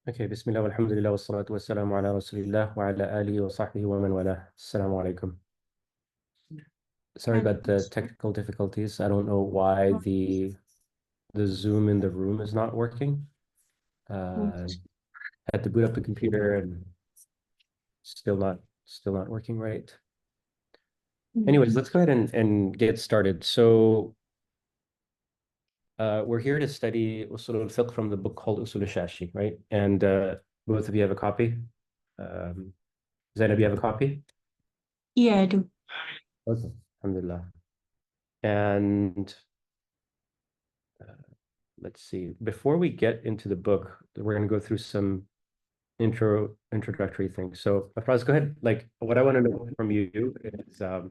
Okay, Bismillah, walhamdulillah, wassalatu wassalamu ala rasulillah wa ala alihi wa sahbihi wa man wala. Assalamu alaikum. Sorry about the technical difficulties. I don't know why the Zoom in the room is not working. Had to boot up the computer and still not working right. Anyways, let's go ahead and get started. So we're here to study usul al-fiqh from the book called Usul al-Shashi, right? And both of you have a copy. Zainab, you have a copy? Yeah, I do. Okay. Alhamdulillah. And let's see, before we get into the book, we're going to go through some introductory things. So Afraz, go ahead. Like, what I want to know from you is, I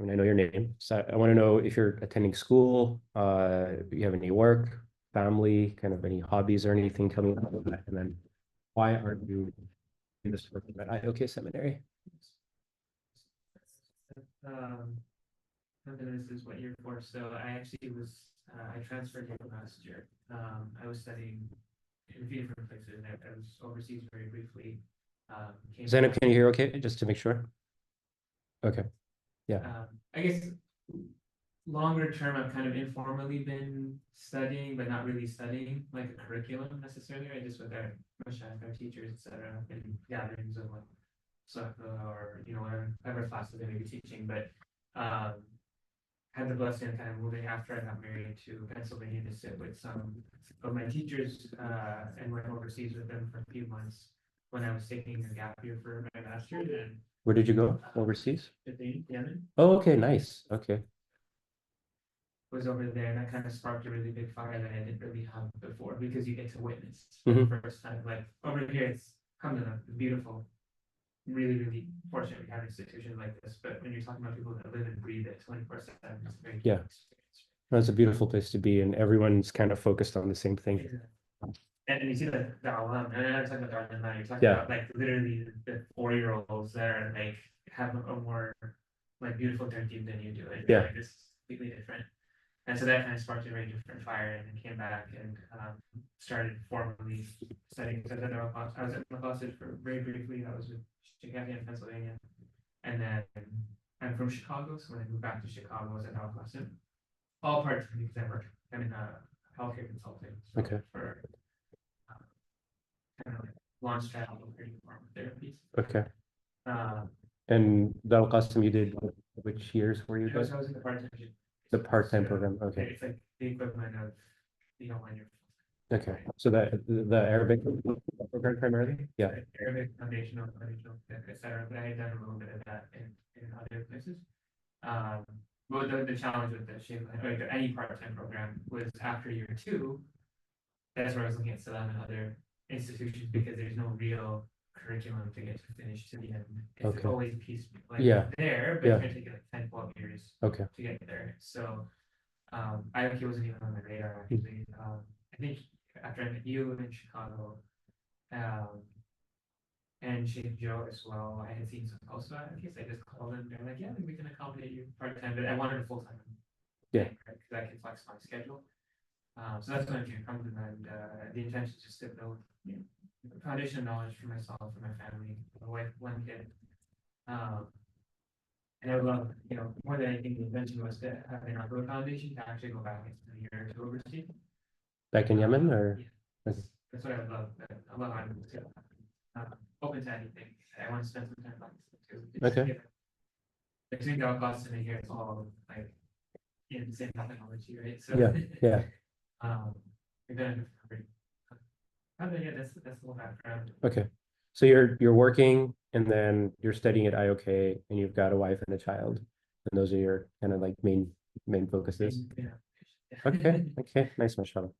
mean, I know your name, so I want to know if you're attending school, you have any work, family, kind of any hobbies or anything coming up with that, and then why aren't you in this work at IOK Seminary? This is what year for. So I actually I transferred here last year. I was studying in a few different places. I was overseas very briefly. Zainab, can you hear okay? Just to make sure. Okay. Yeah. I guess longer term, I've kind of informally been studying, but not really studying like a curriculum necessarily. I just with our teachers, etc., in gatherings of like soccer or whatever classes they may be teaching. But had the blessing of kind of moving after I got married to Pennsylvania to sit with some of my teachers and went overseas with them for a few months when I was taking a gap year for my master's. And where did you go overseas? Yemen. Oh, okay, nice. Okay. Was over there, and that kind of sparked a really big fire that I didn't really have before because you get to witness for the first time. Like over here, it's kind of beautiful. Really, really fortunate we have institutions like this. But when you're talking about people that live and breathe it 24/7, it's very experience. That's a beautiful place to be, and everyone's kind of focused on the same thing. And you see the alam, and I'm talking about the now. You're talking about like literally the 4-year-olds that are like have a more like beautiful tertib than you do. And like, this is completely different. And so that kind of sparked a very different fire, and I came back and started formally studying. I was at Massachusetts for very briefly. I was with Chicago in Pennsylvania, and then I'm from Chicago, so when I moved back to Chicago, I was at Al-Qasim. All part time because I work. I'm in healthcare consulting. So Okay. For kind of like launch strategy for therapies. Okay. And the Al-Qasim you did, which years were you I was guys? in the part-time. The part-time program. Okay. It's like the equivalent of the online year. Okay. So the Arabic program primarily? Yeah. Arabic foundational, etc. But I had done a little bit of that in other places. But the challenge with any part-time program was after year 2, that's where I was looking at Salam and other institutions because there's no real curriculum to get to finish to the end. It's always piecemeal. Like there, but it's gonna take like 10, 12 years to get there. So IOK wasn't even on my radar actually. I think after I met you in Chicago, and Sheikh Joe as well, I had seen some posts about it. I guess I just called them. They're like, yeah, we can accommodate you part-time, but I wanted a full-time. Yeah. Because I can flex my schedule. So that's when I came from them, and the intention is just to build foundation knowledge for myself, for my family, my wife, one kid. And I would love, more than anything, the intention was to have an outdoor foundation to actually go back into the year to oversee. Back in Yemen, or? Yes. That's what I would love. I love how to open to anything. I want to spend some time on this too. Okay. I think our class in here, it's all like in the same technology, right? So yeah. That's the whole background. Okay. So you're working and then you're studying at IOK and you've got a wife and a child, and those are your kind of like main focuses. Yeah. Okay. Nice, mashallah.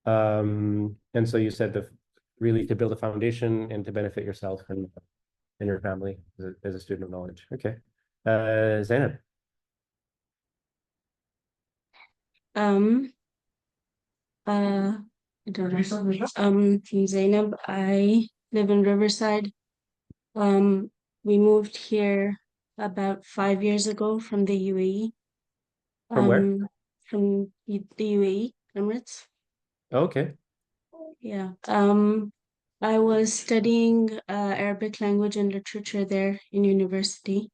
And so you said really to build a foundation and to benefit yourself and your family as a student of knowledge. Okay. Zainab. I don't know. I'm Zainab. I live in Riverside. We moved here about 5 years ago from the UAE. From where? From the UAE, Emirates. Okay. Yeah. I was studying Arabic language and literature there in university.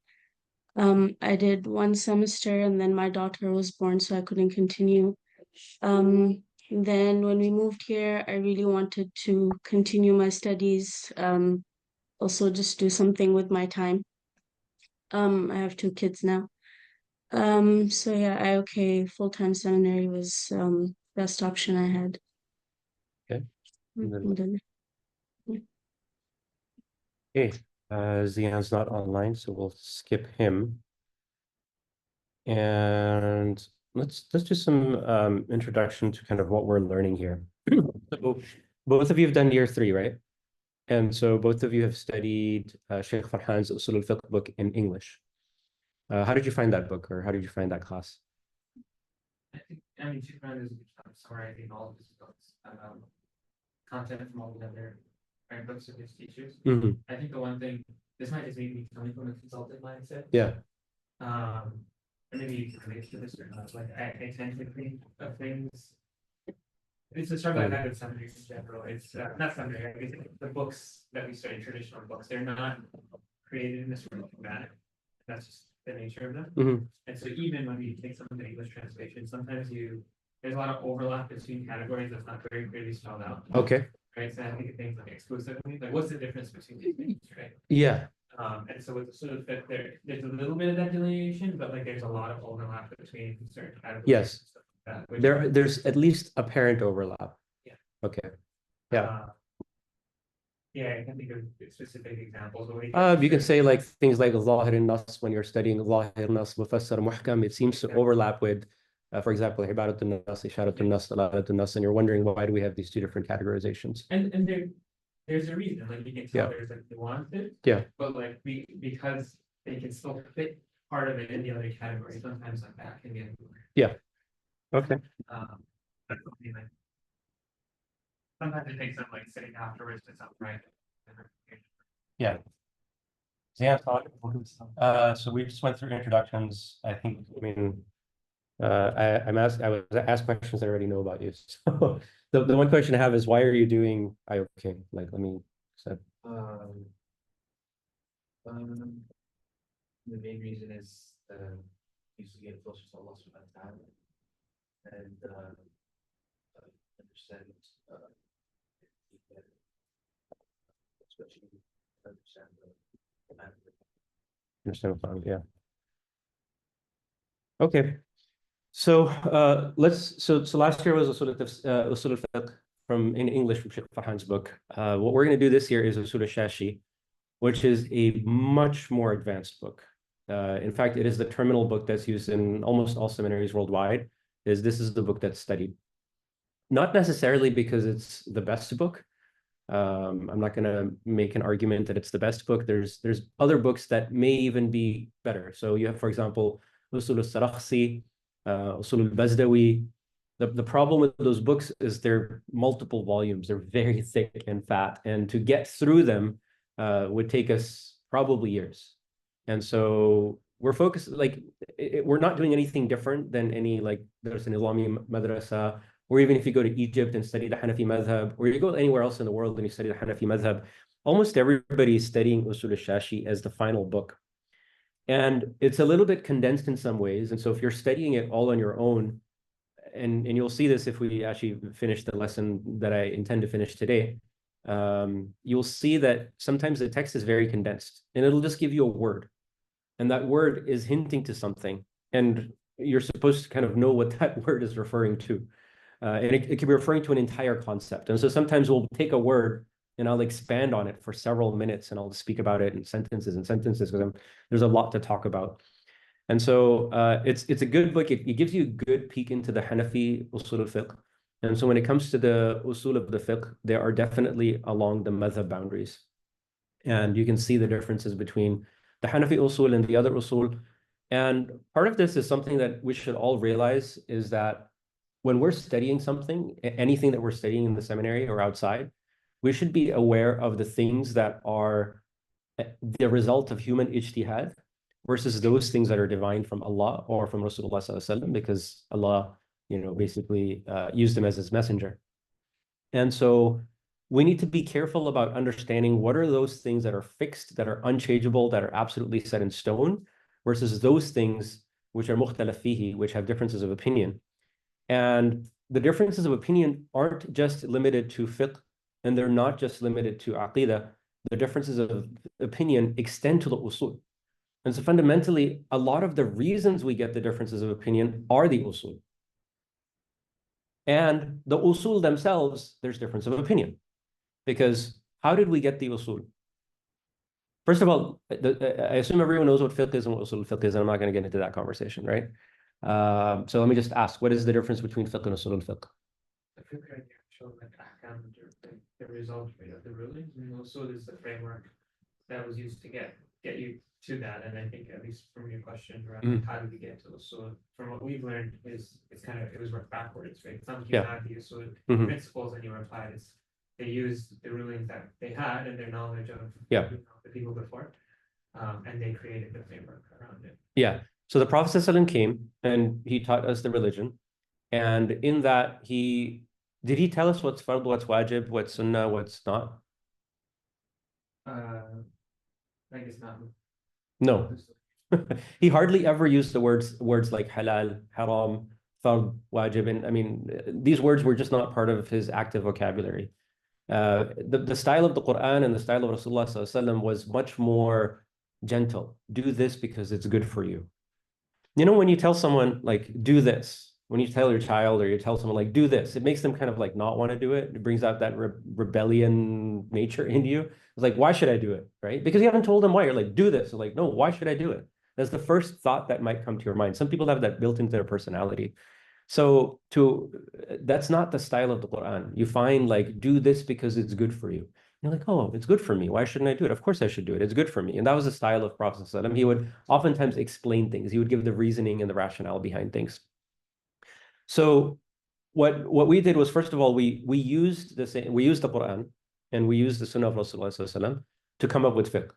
I did one semester and then my daughter was born, so I couldn't continue. Then when we moved here, I really wanted to continue my studies, also just do something with my time. I have two kids now. So yeah, full-time seminary was best option I had. Okay. And then- Alhamdulillah. Okay, Zian's not online, so we'll skip him. And let's do some introduction to kind of what we're learning here. So both of you have done year 3, right? And so both of you have studied Sheikh Farhan's Usul al-Fiqh book in English. How did you find that book, or how did you find that class? I mean, Superman is a good job summarizing all of his books, content from all the other books of his teachers. Mhm. I think the one thing, this might just be coming from a consultant mindset. Yeah. And maybe you can relate to this or not, like I tend to think of things. It's a struggle I've had with seminaries in general. It's not seminary, I guess the books that we study, traditional books, they're not created in this format. That's just the nature of them. Mhm. And so even when we take some of the English translation, sometimes there's a lot of overlap between categories that's not very clearly spelled out. Okay. Right, so I think of things like exclusively, like what's the difference between these things, right? Yeah. And so with the sort of that there's a little bit of that delineation, but like there's a lot of overlap between certain categories. Yes. And stuff like that, which, There's at least apparent overlap. Yeah. Okay. Yeah. Yeah, I can think of specific examples. You can say like things like Zahir al-Nas when you're studying Zahir al-Nas, Mufassar Muhkam, it seems to overlap with, for example, Ibadat al-Nas, Isharat al-Nas, Dalalat al-Nas, and you're wondering why do we have these two different categorizations? And there's a reason, like you can tell there's like nuances. Yeah. But like because they can still fit part of it in the other category, sometimes like that can get. Yeah. Okay. That's something like. Sometimes it takes them like sitting afterwards to right. Yeah. So we just went through introductions. I mean, I was asked questions I already know about you. So the one question I have is, why are you doing IOK? Like, let me say. The main reason is to get closer to Allah subhanahu wa ta'ala and understand especially understand the matter. Understand, yeah. Okay. So so last year was Usul al-Fiqh in English from Sheikh Farhan's book. What we're going to do this year is Usul al-Shashi, which is a much more advanced book. In fact, it is the terminal book that's used in almost all seminaries worldwide. This is the book that's studied. Not necessarily because it's the best book. I'm not going to make an argument that it's the best book. There's other books that may even be better. So you have, for example, Usul al-Sarakhsi, Usul al-Bazdawi. The problem with those books is they're multiple volumes. They're very thick and fat. And to get through them would take us probably years. And so we're focused, like, we're not doing anything different than any, like, there's an Islami madrasa, or even if you go to Egypt and study the Hanafi madhab, or you go anywhere else in the world and you study the Hanafi madhab, almost everybody is studying Usul al-Shashi as the final book. And it's a little bit condensed in some ways. And so if you're studying it all on your own, and you'll see this if we actually finish the lesson that I intend to finish today, you'll see that sometimes the text is very condensed and it'll just give you a word. And that word is hinting to something. And you're supposed to kind of know what that word is referring to. And it can be referring to an entire concept. And so sometimes we'll take a word and I'll expand on it for several minutes and I'll speak about it in sentences because there's a lot to talk about. And so it's a good book. It gives you a good peek into the Hanafi usul al-fiqh. And so when it comes to the usul of the fiqh, they are definitely along the madhab boundaries. And you can see the differences between the Hanafi usul and the other usul. And part of this is something that we should all realize is that when we're studying something, anything that we're studying in the seminary or outside, we should be aware of the things that are the result of human ijtihad versus those things that are divine from Allah or from Rasulullah sallallahu alaihi wasallam, because Allah, basically used them as his messenger. And so we need to be careful about understanding what are those things that are fixed, that are unchangeable, that are absolutely set in stone, versus those things which are mukhtalaf fihi, which have differences of opinion. And the differences of opinion aren't just limited to fiqh, and they're not just limited to aqidah. The differences of opinion extend to the usul. And so fundamentally, a lot of the reasons we get the differences of opinion are the usul. And the usul themselves, there's difference of opinion. Because how did we get the usul? First of all, I assume everyone knows what fiqh is and what usul fiqh is, and I'm not going to get into that conversation, right? So let me just ask, what is the difference between fiqh and usul fiqh? I think I showed like ahkam, the result of the rulings, and also there's the framework that was used to get you to that. And I think at least from your question around how did we get to usul, from what we've learned is it was worked backwards, right? Some people had the usul principles and you applied it. They used the rulings that they had and their knowledge of the people before, and they created the framework around it. Yeah. So the Prophet ﷺ came and he taught us the religion. And in that, did he tell us what's fard, what's wajib, what's sunnah, what's not? I guess not. No. He hardly ever used the words like halal, haram, fard, wajib. And I mean, these words were just not part of his active vocabulary. The style of the Quran and the style of Rasulullah ﷺ was much more gentle. Do this because it's good for you. You know, when you tell someone like, do this, when you tell your child or you tell someone like, do this, it makes them kind of like not want to do it. It brings out that rebellion nature in you. It's like, why should I do it? Right? Because you haven't told them why. You're like, do this. They're like, no, why should I do it? That's the first thought that might come to your mind. Some people have that built into their personality. So that's not the style of the Quran. You find like, do this because it's good for you. You're like, oh, it's good for me. Why shouldn't I do it? Of course I should do it. It's good for me. And that was the style of Prophet ﷺ. He would oftentimes explain things. He would give the reasoning and the rationale behind things. So what we did was, first of all, we used the Quran and we used the Sunnah of Rasulullah ﷺ to come up with fiqh.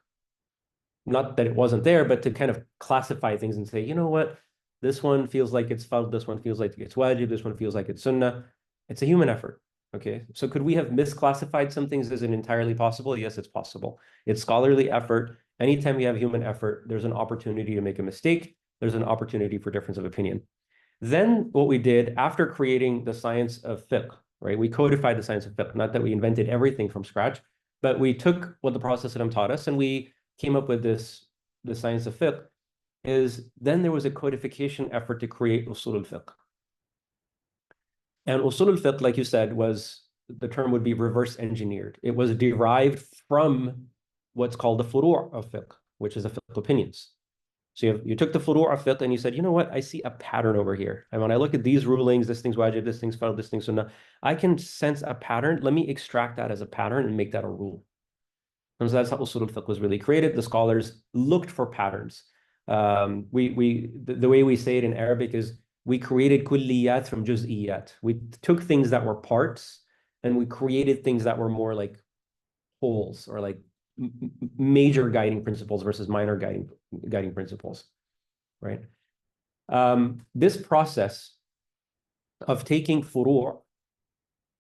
Not that it wasn't there, but to kind of classify things and say, you know what? This one feels like it's fard, this one feels like it's wajib, this one feels like it's sunnah. It's a human effort. Okay, so could we have misclassified some things? Is it entirely possible? Yes, it's possible. It's scholarly effort. Anytime we have human effort, there's an opportunity to make a mistake. There's an opportunity for difference of opinion. Then what we did after creating the science of fiqh, right? We codified the science of fiqh, not that we invented everything from scratch, but we took what the Prophet taught us and we came up with the science of fiqh. Then there was a codification effort to create usul al-fiqh. And usul al-fiqh, like you said, the term would be reverse engineered. It was derived from what's called the furu' of fiqh, which is the fiqh opinions. So you took the furu' of fiqh and you said, you know what, I see a pattern over here. And when I look at these rulings, this thing's wajib, this thing's fard, this thing's sunnah, I can sense a pattern. Let me extract that as a pattern and make that a rule. And so that's how usul al-fiqh was really created. The scholars looked for patterns. The way we say it in Arabic is we created kulliyat from juz'iyat. We took things that were parts and we created things that were more like wholes or like major guiding principles versus minor guiding principles, right? This process of taking furu',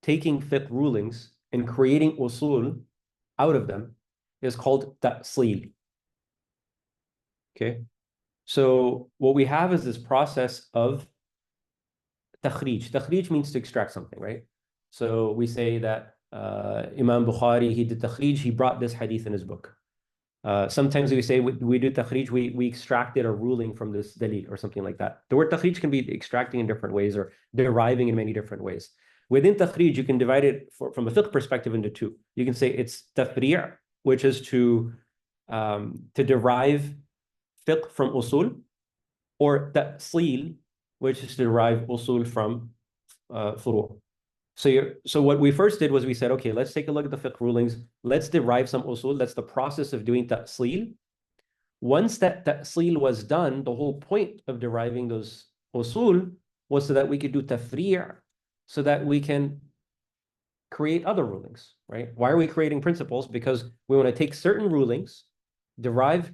taking fiqh rulings and creating usul out of them is called ta'sil. Okay, so what we have is this process of takhrij. Takhrij means to extract something, right? So we say that Imam Bukhari, he did takhrij, he brought this hadith in his book. Sometimes we say we do takhrij, we extracted a ruling from this dalil or something like that. The word takhrij can be extracting in different ways or deriving in many different ways. Within takhrij, you can divide it from a fiqh perspective into two. You can say it's tafri', which is to derive fiqh from usul, or ta'sil, which is to derive usul from furu'. So what we first did was we said, okay, let's take a look at the fiqh rulings. Let's derive some usul. That's the process of doing ta'sil. Once that ta'sil was done, the whole point of deriving those usul was so that we could do tafri', so that we can create other rulings, right? Why are we creating principles? Because we want to take certain rulings, derive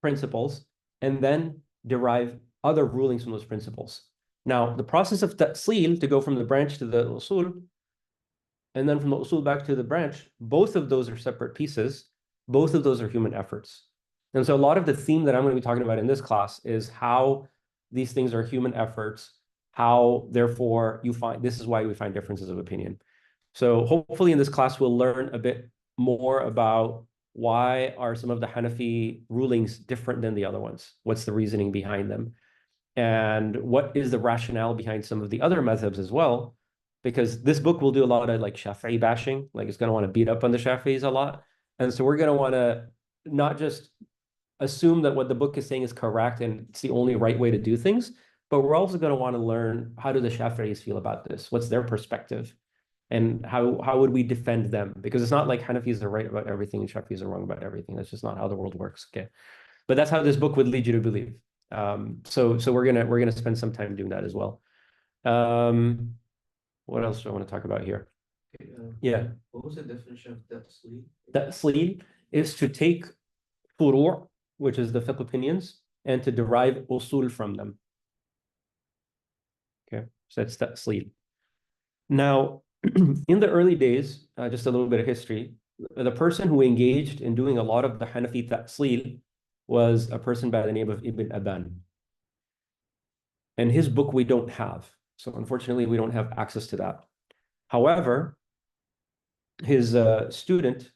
principles, and then derive other rulings from those principles. Now, the process of ta'sil, to go from the branch to the usul, and then from the usul back to the branch, both of those are separate pieces. Both of those are human efforts. And so a lot of the theme that I'm going to be talking about in this class is how these things are human efforts, how therefore you find, this is why we find differences of opinion. So hopefully in this class, we'll learn a bit more about why are some of the Hanafi rulings different than the other ones? What's the reasoning behind them? And what is the rationale behind some of the other madhabs as well? Because this book will do a lot of like Shafi'i bashing, like it's going to want to beat up on the Shafi'is a lot. And so we're going to want to not just assume that what the book is saying is correct and it's the only right way to do things, but we're also going to want to learn, how do the Shafi'is feel about this? What's their perspective? And how would we defend them? Because it's not like Hanafis are right about everything and Shafis are wrong about everything. That's just not how the world works. Okay, but that's how this book would lead you to believe. So we're gonna spend some time doing that as well. What else do I want to talk about here? Okay, Yeah, what was the definition of tasleem? tasleem is to take furu', which is the fiqh opinions, and to derive usul from them. Okay, so that's tasleem. Now, in the early days, just a little bit of history, the person who engaged in doing a lot of the Hanafi ta'sil was a person by the name of Ibn Aban. And his book we don't have. So unfortunately, we don't have access to that. However, his student,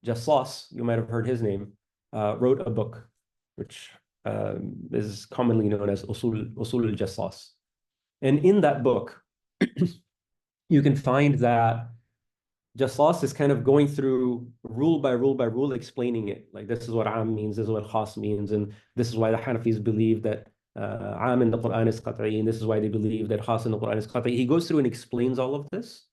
Jassas, you might have heard his name, wrote a book, which is commonly known as Usul al-Jassas. And in that book, you can find that Jassas is kind of going through rule by rule, explaining it. Like, this is what Am means, this is what Khas means, and this is why the Hanafis believe that Am in the Quran is qat'i, and this is why they believe that Khas in the Quran is qat'i. He goes through and explains all of this.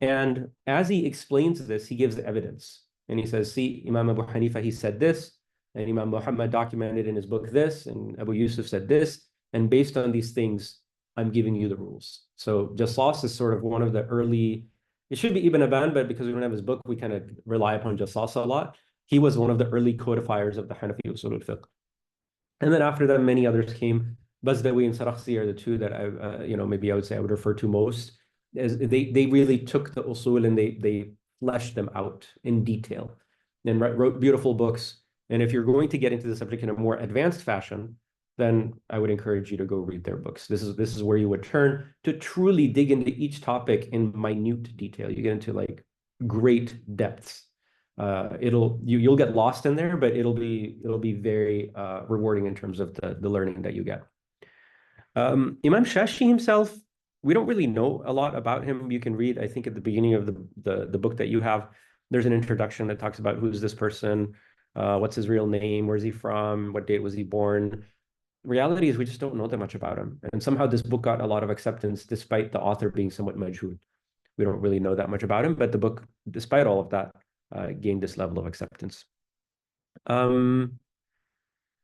And as he explains this, he gives the evidence. And he says, see, Imam Abu Hanifa, he said this, and Imam Muhammad documented in his book this, and Abu Yusuf said this, and based on these things, I'm giving you the rules. So Jassas is sort of one of the early, it should be Ibn Aban, but because we don't have his book, we kind of rely upon Jassas a lot. He was one of the early codifiers of the Hanafi usul al-fiqh. And then after that, many others came. Bazdawi and Sarakhsi are the two that I, maybe I would say I would refer to most. As they really took the usul and they fleshed them out in detail and wrote beautiful books. And if you're going to get into the subject in a more advanced fashion, then I would encourage you to go read their books. This is where you would turn to truly dig into each topic in minute detail. You get into like great depths. You'll get lost in there, but it'll be very rewarding in terms of the learning that you get. Imam Shashi himself, we don't really know a lot about him. You can read, I think, at the beginning of the book that you have, there's an introduction that talks about who's this person, what's his real name, where's he from, what date was he born. Reality is we just don't know that much about him. And somehow this book got a lot of acceptance despite the author being somewhat majhul. We don't really know that much about him, but the book, despite all of that, gained this level of acceptance. In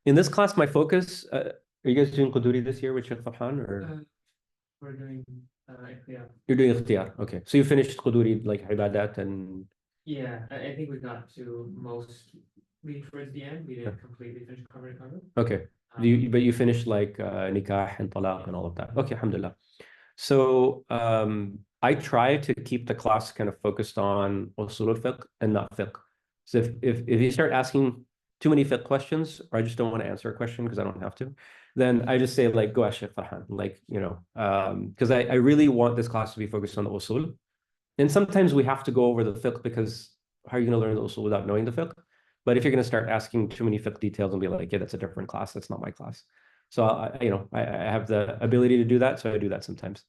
this class, my focus, are you guys doing Quduri this year with Sheikh Farhan, or? We're doing ikhtiyar. You're doing ikhtiyar, okay. So you finished Quduri, like ibadat and... Yeah, I think we got to mostly towards the end. We didn't completely finish cover to cover. Okay. But you finished like nikah and talaq and all of that. Okay, alhamdulillah. So I try to keep the class kind of focused on usul al-fiqh and not fiqh. So if you start asking too many fiqh questions, or I just don't want to answer a question because I don't have to, then I just say like, go ask Sheikh Farhan, like, because I really want this class to be focused on the usul. And sometimes we have to go over the fiqh because how are you going to learn the usul without knowing the fiqh? But if you're going to start asking too many fiqh details and be like, yeah, that's a different class, that's not my class. So I have the ability to do that, so I do that sometimes.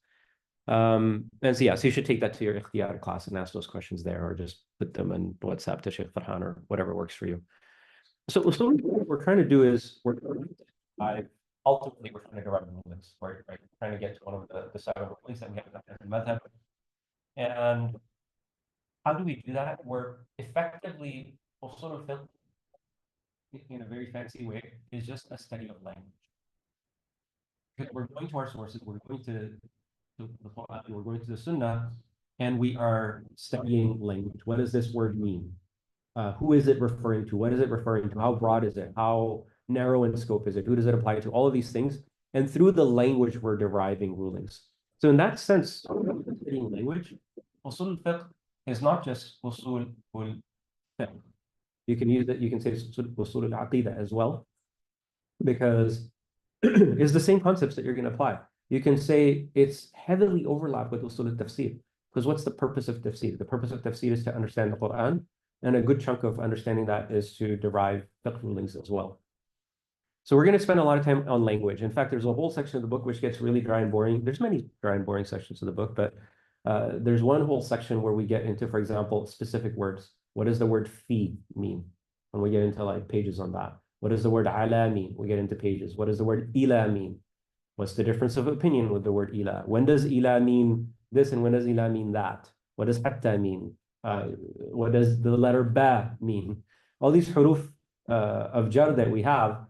And so yeah, so you should take that to your ikhtiyar class and ask those questions there, or just put them in WhatsApp to Sheikh Farhan or whatever works for you. So what we're trying to do is ultimately we're trying to derive rulings, right? We're trying to get to one of the 7 rulings that we have in the madhab. And how do we do that? We're effectively usul al-fiqh, in a very fancy way, is just a study of language. Because we're going to our sources, we're going to the Quran, we're going to the Sunnah, and we are studying language. What does this word mean? Who is it referring to? What is it referring to? How broad is it? How narrow in scope is it? Who does it apply to? All of these things. And through the language, we're deriving rulings. So in that sense, studying language, usul al-fiqh is not just usul ul fiqh. You can use it, you can say usul al aqidah as well, because it's the same concepts that you're going to apply. You can say it's heavily overlapped with usul al tafsir, because what's the purpose of tafsir? The purpose of tafsir is to understand the Quran, and a good chunk of understanding that is to derive fiqh rulings as well. So we're going to spend a lot of time on language. In fact, there's a whole section of the book which gets really dry and boring. There's many dry and boring sections of the book, but there's one whole section where we get into, for example, specific words. What does the word fi mean? And we get into like pages on that. What does the word ala mean? We get into pages. What does the word ila mean? What's the difference of opinion with the word ila? When does ila mean this and when does ila mean that? What does hatta mean? What does the letter ba mean? All these huruf of jar that we have,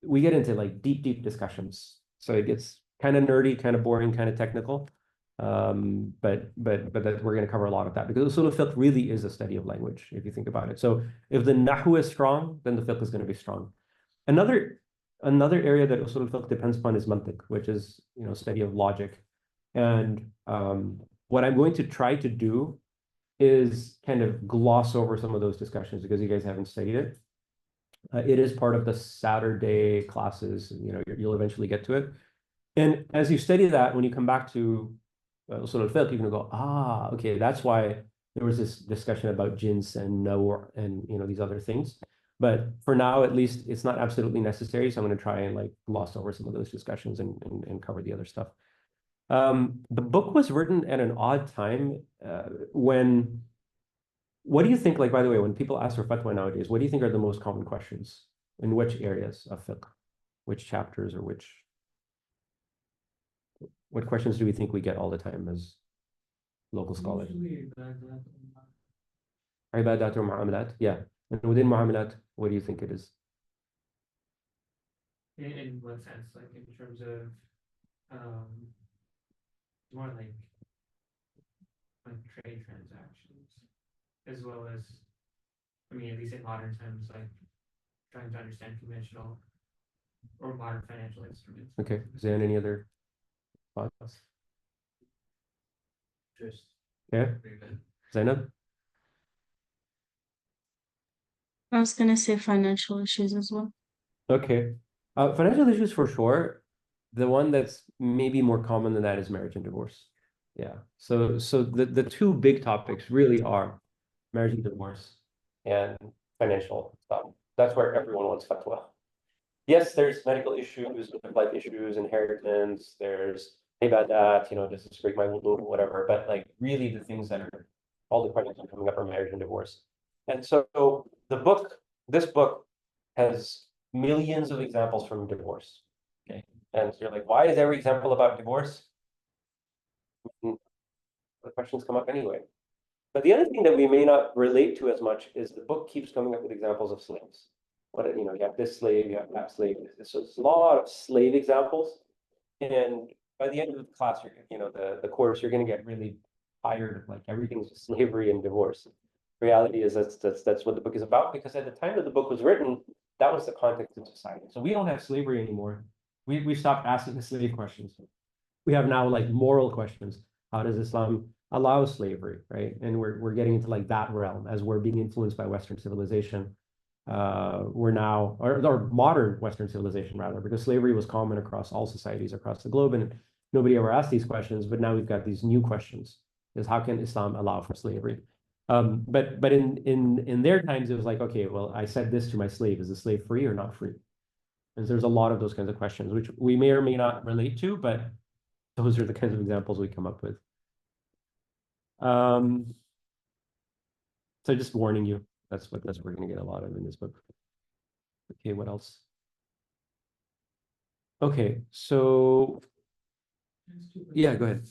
we get into like deep discussions. So it gets kind of nerdy, kind of boring, kind of technical. But that we're going to cover a lot of that, because usul al-fiqh really is a study of language, if you think about it. So if the nahwu is strong, then the fiqh is going to be strong. Another area that usul al-fiqh depends upon is mantiq, which is, you know, study of logic. And what I'm going to try to do is kind of gloss over some of those discussions because you guys haven't studied it. It is part of the Saturday classes, you know, you'll eventually get to it. And as you study that, when you come back to usul al-fiqh, you're going to go, okay, that's why there was this discussion about jins and nawr and, you know, these other things. But for now, at least, it's not absolutely necessary. So I'm going to try and like gloss over some of those discussions and cover the other stuff. The book was written at an odd time when, what do you think, like, by the way, when people ask for fatwa nowadays, what do you think are the most common questions? In which areas of fiqh? Which chapters or what questions do we think we get all the time as local scholars? Ibadat or mu'amalat? Yeah. And within mu'amalat, what do you think it is? In what sense? Like in terms of more like trade transactions, as well as, I mean, at least in modern times, like trying to understand conventional or modern financial instruments. Okay. Is there any other thoughts? Just Yeah. Zainab? I was gonna say financial issues as well. Okay. Financial issues for sure. The one that's maybe more common than that is marriage and divorce. Yeah. So the two big topics really are marriage and divorce and financial stuff. That's where everyone wants fatwa. Yes, there's medical issues, life issues, inheritance, there's ibadat, you know, does this break my wudu, whatever. But like really the things that are all the questions are coming up are marriage and divorce. And so this book has millions of examples from divorce. Okay. And so you're like, why is every example about divorce? The questions come up anyway. But the other thing that we may not relate to as much is the book keeps coming up with examples of slaves. What, you know, you have this slave, you have that slave. So it's a lot of slave examples. And by the end of the class, you know, the course, you're going to get really tired of like everything's slavery and divorce. Reality is that's what the book is about, because at the time that the book was written, that was the context of society. So we don't have slavery anymore. We stopped asking the slave questions. We have now like moral questions. How does Islam allow slavery, right? And we're getting into like that realm as we're being influenced by Western civilization. We're now, or modern Western civilization rather, because slavery was common across all societies across the globe, and nobody ever asked these questions. But now we've got these new questions: is how can Islam allow for slavery? But in their times, it was like, okay, well, I said this to my slave: is the slave free or not free? And there's a lot of those kinds of questions, which we may or may not relate to, but those are the kinds of examples we come up with. So just warning you, that's what we're going to get a lot of in this book. Okay, what else? Okay, so yeah, go ahead.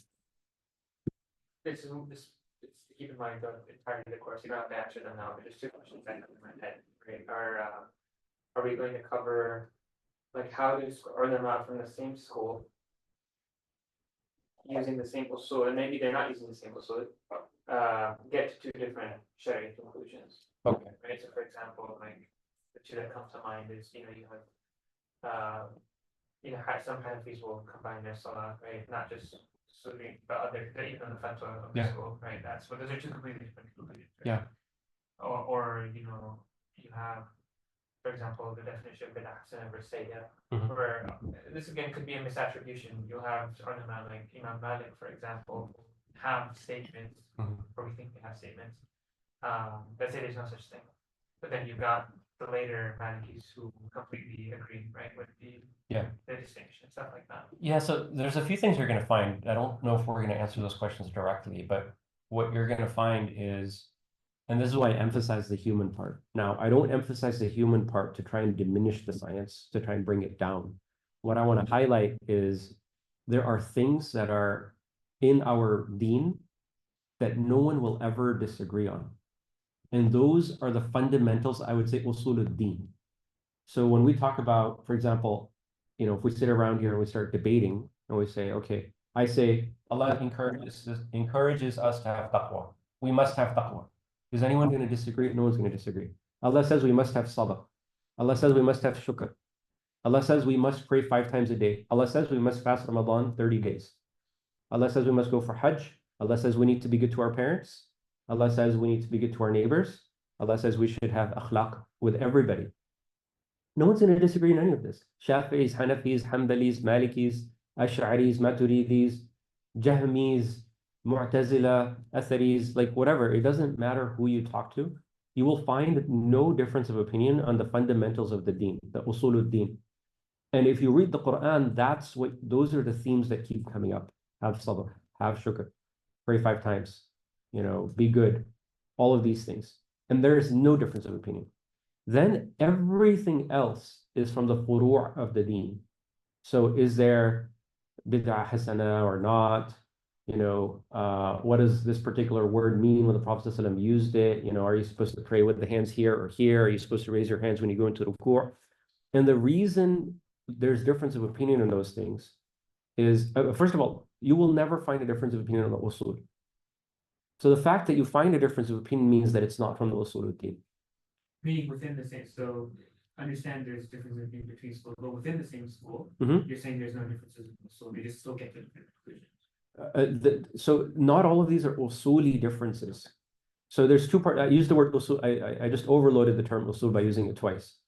This it's to keep in mind the entirety of the course. You don't have to answer them now, but just two questions that come in my head. Right? Are we going to cover like how do are they not from the same school using the same usul, and maybe they're not using the same usul, get to two different Sharia conclusions. Okay. Right. So for example, like the two that come to mind is, you have some Hanafis will combine their salah, right? Not just assuming the other, even the fatwa of the Yeah. school, right? That's what those are two completely different conclusions. Right? Yeah. Or you know, you have, for example, the definition of bid'ah hasana versus sayyi'ah, Mhm. where this again could be a misattribution. You'll have ulama like Imam Malik, for example, have statements, Mhm. or we think they have statements, that say there's no such thing. But then you've got the later Malikis who completely agree, right, with the distinction, stuff like that. Yeah, so there's a few things you're going to find. I don't know if we're going to answer those questions directly, but what you're going to find is, and this is why I emphasize the human part. Now, I don't emphasize the human part to try and diminish the science, to try and bring it down. What I want to highlight is there are things that are in our deen that no one will ever disagree on. And those are the fundamentals, I would say, usul al-deen. So when we talk about, for example, you know, if we sit around here and we start debating and we say, okay, I say Allah encourages us to have taqwa. We must have taqwa. Is anyone going to disagree? No one's going to disagree. Allah says we must have sabr. Allah says we must have shukr. Allah says we must pray 5 times a day. Allah says we must fast Ramadan 30 days. Allah says we must go for Hajj. Allah says we need to be good to our parents. Allah says we need to be good to our neighbors. Allah says we should have akhlaq with everybody. No one's going to disagree in any of this. Shafi'is, Hanafis, Hanbalis, Malikis, Ash'aris, Maturidis, Jahmis, Mu'tazila, Atharis, like whatever. It doesn't matter who you talk to. You will find no difference of opinion on the fundamentals of the deen, the usul al-deen. And if you read the Quran, those are the themes that keep coming up. Have sabr, have shukr, pray 5 times, you know, be good, all of these things. And there is no difference of opinion. Then everything else is from the furu' of the deen. So is there bid'ah hasana or not? You know, what does this particular word mean when the Prophet ﷺ used it? You know, are you supposed to pray with the hands here or here? Are you supposed to raise your hands when you go into ruku'? And the reason there's difference of opinion on those things is, first of all, you will never find a difference of opinion on the usul. So the fact that you find a difference of opinion means that it's not from the usul al-din. Meaning within the same, so understand there's differences between schools, but within the same school, Mhm. you're saying there's no differences, so they just still get to different conclusions. So not all of these are usuli differences. So there's 2 parts. I used the word usul. I just overloaded the term usul by using it twice.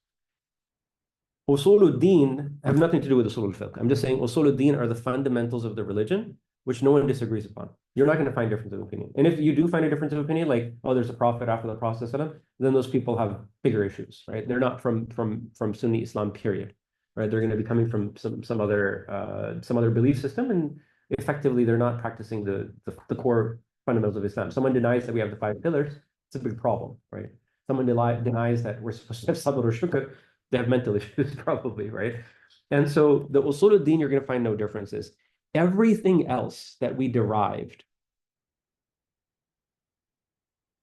Usul al-din have nothing to do with usul al-fiqh. I'm just saying usul al-din are the fundamentals of the religion, which no one disagrees upon. You're not going to find difference of opinion. And if you do find a difference of opinion, like, oh, there's a prophet after the Prophet, then those people have bigger issues, right? They're not from Sunni Islam, period, right? They're going to be coming from some other belief system, and effectively they're not practicing the core fundamentals of Islam. Someone denies that we have the 5 pillars, it's a big problem, right? Someone denies that we're supposed to have sabr or shukr, they have mental issues probably, right? And so the usul al-din, you're going to find no differences. Everything else that we derived,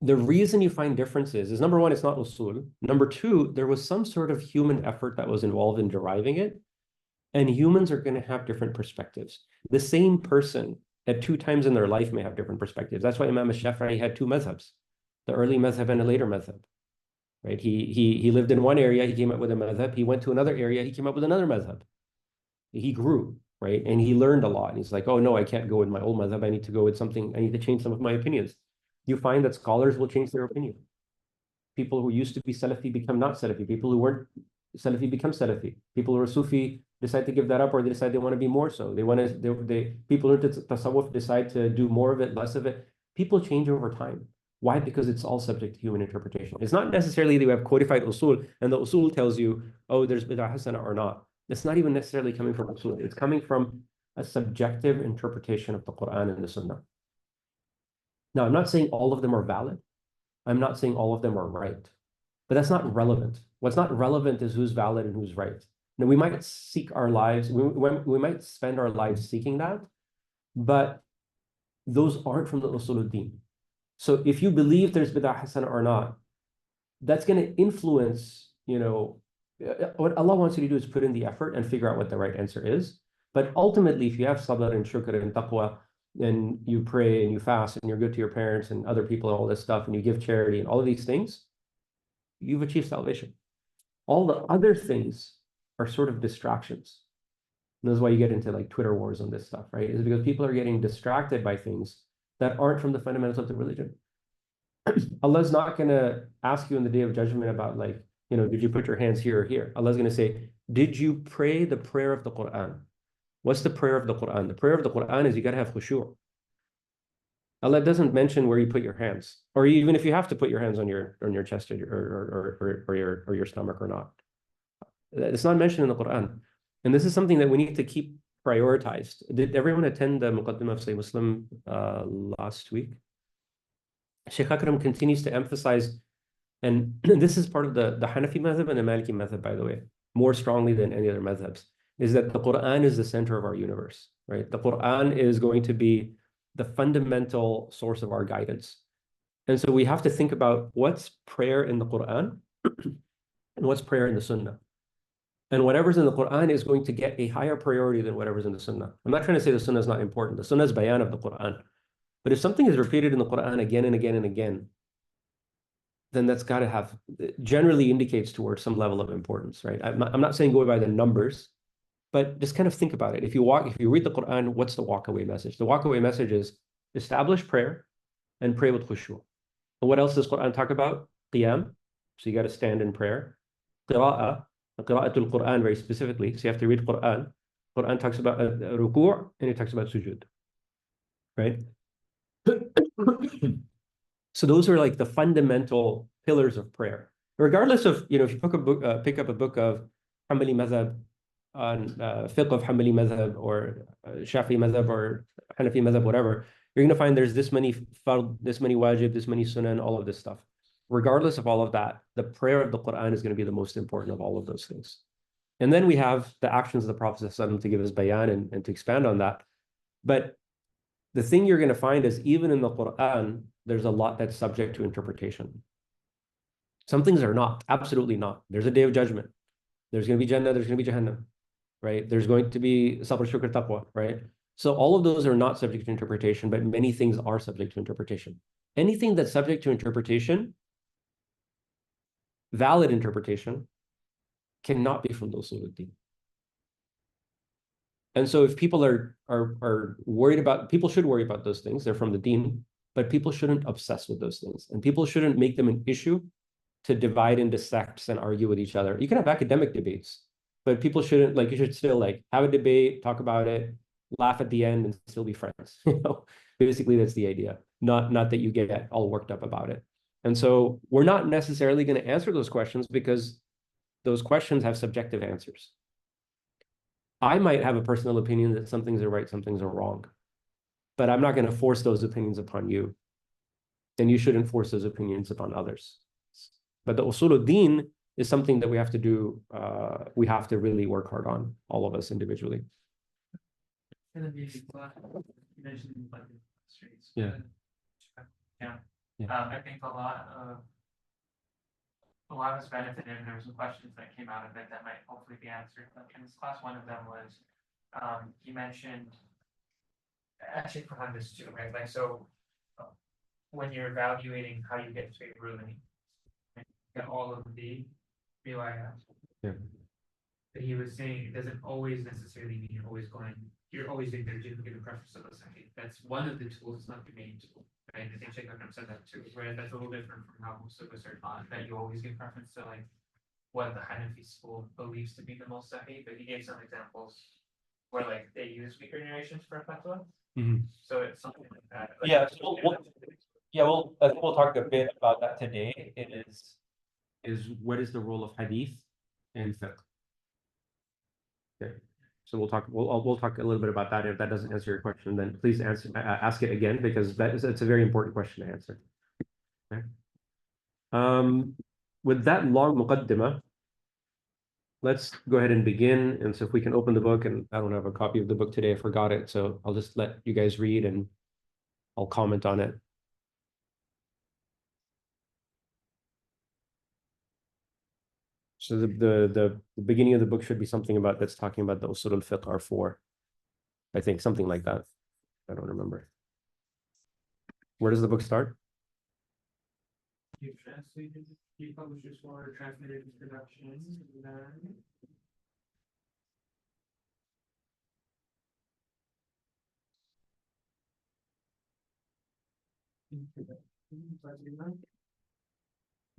the reason you find differences is, number one, it's not usul. Number 2, there was some sort of human effort that was involved in deriving it. And humans are going to have different perspectives. The same person at 2 times in their life may have different perspectives. That's why Imam al-Shafi'i had 2 madhabs, the early madhab and a later madhab. Right? He lived in one area, he came up with a madhab. He went to another area, he came up with another madhab. He grew. Right? And he learned a lot. And he's like, oh, no, I can't go with my old madhab. I need to go with something. I need to change some of my opinions. You find that scholars will change their opinion. People who used to be Salafi become not Salafi. People who weren't Salafi become Salafi. People who are Sufi decide to give that up, or they decide they want to be more so. People who are Tasawwuf decide to do more of it, less of it. People change over time. Why? Because it's all subject to human interpretation. It's not necessarily that we have codified usul, and the usul tells you, oh, there's bid'ah hasana or not. It's not even necessarily coming from usul. It's coming from a subjective interpretation of the Quran and the Sunnah. Now, I'm not saying all of them are valid. I'm not saying all of them are right. But that's not relevant. What's not relevant is who's valid and who's right. Now, we might seek our lives, we might spend our lives seeking that, but those aren't from the usul al-din. So if you believe there's bid'ah hasana or not, that's going to influence, you know, what Allah wants you to do is put in the effort and figure out what the right answer is. But ultimately, if you have sabr and shukr and taqwa, and you pray and you fast and you're good to your parents and other people and all this stuff, and you give charity and all of these things, you've achieved salvation. All the other things are sort of distractions. And this is why you get into like Twitter wars on this stuff, right? Is because people are getting distracted by things that aren't from the fundamentals of the religion. Allah's not going to ask you in the day of judgment about like, did you put your hands here or here? Allah's going to say, did you pray the prayer of the Quran? What's the prayer of the Quran? The prayer of the Quran is you got to have khushu'. Allah doesn't mention where you put your hands, or even if you have to put your hands on your chest or your stomach or not. It's not mentioned in the Quran. And this is something that we need to keep prioritized. Did everyone attend the Muqaddimah of Sahih Muslim last week? Shaykh Akram continues to emphasize, and this is part of the Hanafi madhab and the Maliki madhab, by the way, more strongly than any other madhabs, is that the Quran is the center of our universe, right? The Quran is going to be the fundamental source of our guidance. And so we have to think about what's prayer in the Quran and what's prayer in the Sunnah. And whatever's in the Quran is going to get a higher priority than whatever's in the Sunnah. I'm not trying to say the Sunnah is not important. The Sunnah is bayan of the Quran. But if something is repeated in the Quran again and again and again, then that's got to have, generally indicates towards some level of importance, right? I'm not saying go by the numbers, but just kind of think about it. If you read the Quran, what's the walkaway message? The walkaway message is establish prayer and pray with khushu'. And what else does Quran talk about? Qiyam. So you got to stand in prayer. Qira'ah, qira'atul Quran very specifically. So you have to read Quran. Quran talks about ruku' and it talks about sujud, right? So those are like the fundamental pillars of prayer. Regardless of, if you pick up a book of Hanbali madhab, on fiqh of Hanbali madhab or Shafi'i madhab or Hanafi madhab, whatever, you're going to find there's this many fard, this many wajib, this many sunnah, and all of this stuff. Regardless of all of that, the prayer of the Quran is going to be the most important of all of those things. And then we have the actions of the Prophet ﷺ to give us bayan and to expand on that. But the thing you're going to find is even in the Quran, there's a lot that's subject to interpretation. Some things are not, absolutely not. There's a day of judgment. There's going to be Jannah, there's going to be Jahannam, right? There's going to be sabr, shukr, taqwa, right? So all of those are not subject to interpretation, but many things are subject to interpretation. Anything that's subject to interpretation, valid interpretation, cannot be from the usul al-din. And so if people are worried about, people should worry about those things, they're from the deen, but people shouldn't obsess with those things. And people shouldn't make them an issue to divide into sects and argue with each other. You can have academic debates, but people shouldn't, you should still have a debate, talk about it, laugh at the end and still be friends. Basically that's the idea. Not that you get all worked up about it. And so we're not necessarily going to answer those questions because those questions have subjective answers. I might have a personal opinion that some things are right, some things are wrong, but I'm not going to force those opinions upon you. And you shouldn't force those opinions upon others. But the usul al-din is something that we have to do, we have to really work hard on, all of us individually. And then maybe you mentioned like the streets. Yeah. Yeah. Yeah. I think a lot of us benefited, and there were some questions that came out of it that might hopefully be answered. Like in this class, one of them was, you mentioned, actually for this too, right? Like, so when you're evaluating how you get to a ruling, get all of the riwayat. Yeah. But he was saying it doesn't always necessarily mean you're always doing the given preference of the sahih. That's one of the tools, it's not the main tool. Right? I think Sheikh Akram said that too, where that's a little different from how most of us are taught, that you always give preference to what the Hanafi school believes to be the most sahih, but he gave some examples where they use weaker narrations for a fatwa. Mm-hmm. So it's something like that. Yeah, so I think we'll talk a bit about that today. It is what is the role of hadith in fiqh? Okay, so we'll talk a little bit about that. If that doesn't answer your question, then please ask it again, because it's a very important question to answer. Okay. With that long muqaddimah, let's go ahead and begin. And so if we can open the book, and I don't have a copy of the book today, I forgot it, so I'll just let you guys read and I'll comment on it. So the beginning of the book should be something about that's talking about the usul al-fiqh are four. I think something like that. I don't remember. Where does the book start? You translated, you published your score, translated introduction, and then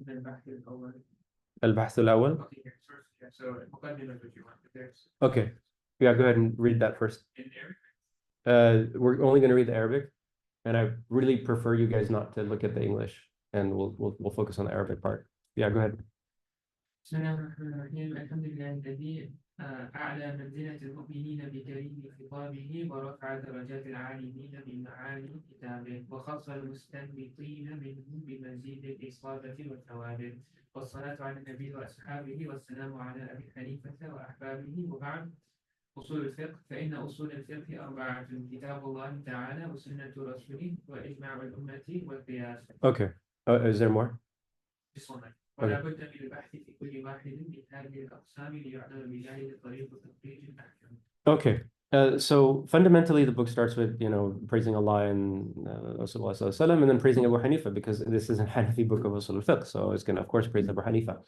البحث الأول. البحث الأول. Okay, here, source, yeah, so مقدمة if you want, if there's Okay. Yeah, go ahead and read that first. in Arabic. We're only going to read the Arabic, and I really prefer you guys not to look at the English, and we'll focus on the Arabic part. Yeah, go ahead. بسم الله الرحمن الرحيم الحمد لله الذي أعلى منزلة المؤمنين بكريم خطابه ورفع درجات العالمين بمعاني كتابه وخص المستنبطين منه بمزيد الإصابة والثواب والصلاة على النبي وأصحابه والسلام على أبي حنيفة وأحبابه وبعد أصول الفقه فإن أصول الفقه أربعة كتاب الله تعالى وسنة رسوله وإجماع الأمة والقياس. Okay. Is there more? This one. ولا بد من البحث في كل واحد من هذه الأقسام ليعلم بذلك طريق تخريج الأحكام. Okay. So fundamentally, the book starts with, praising Allah and Rasulullah Sallallahu Alaihi Wasallam, and then praising Abu Hanifa, because this is a Hanafi book of Usul al-Fiqh. So it's going to, of course, praise Abu Hanifa.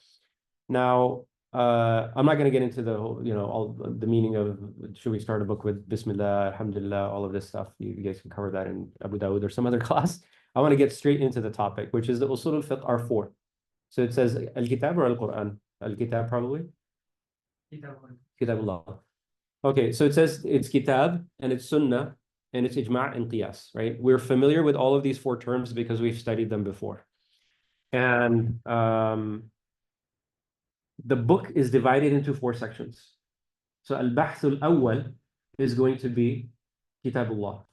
Now, I'm not going to get into the whole, all the meaning of should we start a book with Bismillah, Alhamdulillah, all of this stuff. You guys can cover that in Abu Dawud or some other class. I want to get straight into the topic, which is the Usul al-Fiqh are four. So it says Al-Kitab or Al-Quran? Al-Kitab probably? Kitabullah. Okay, so it says it's Kitab and it's Sunnah and it's Ijma' and Qiyas, right? We're familiar with all of these four terms because we've studied them before. And the book is divided into four sections. So Al-Bahth al-Awwal is going to be Kitabullah.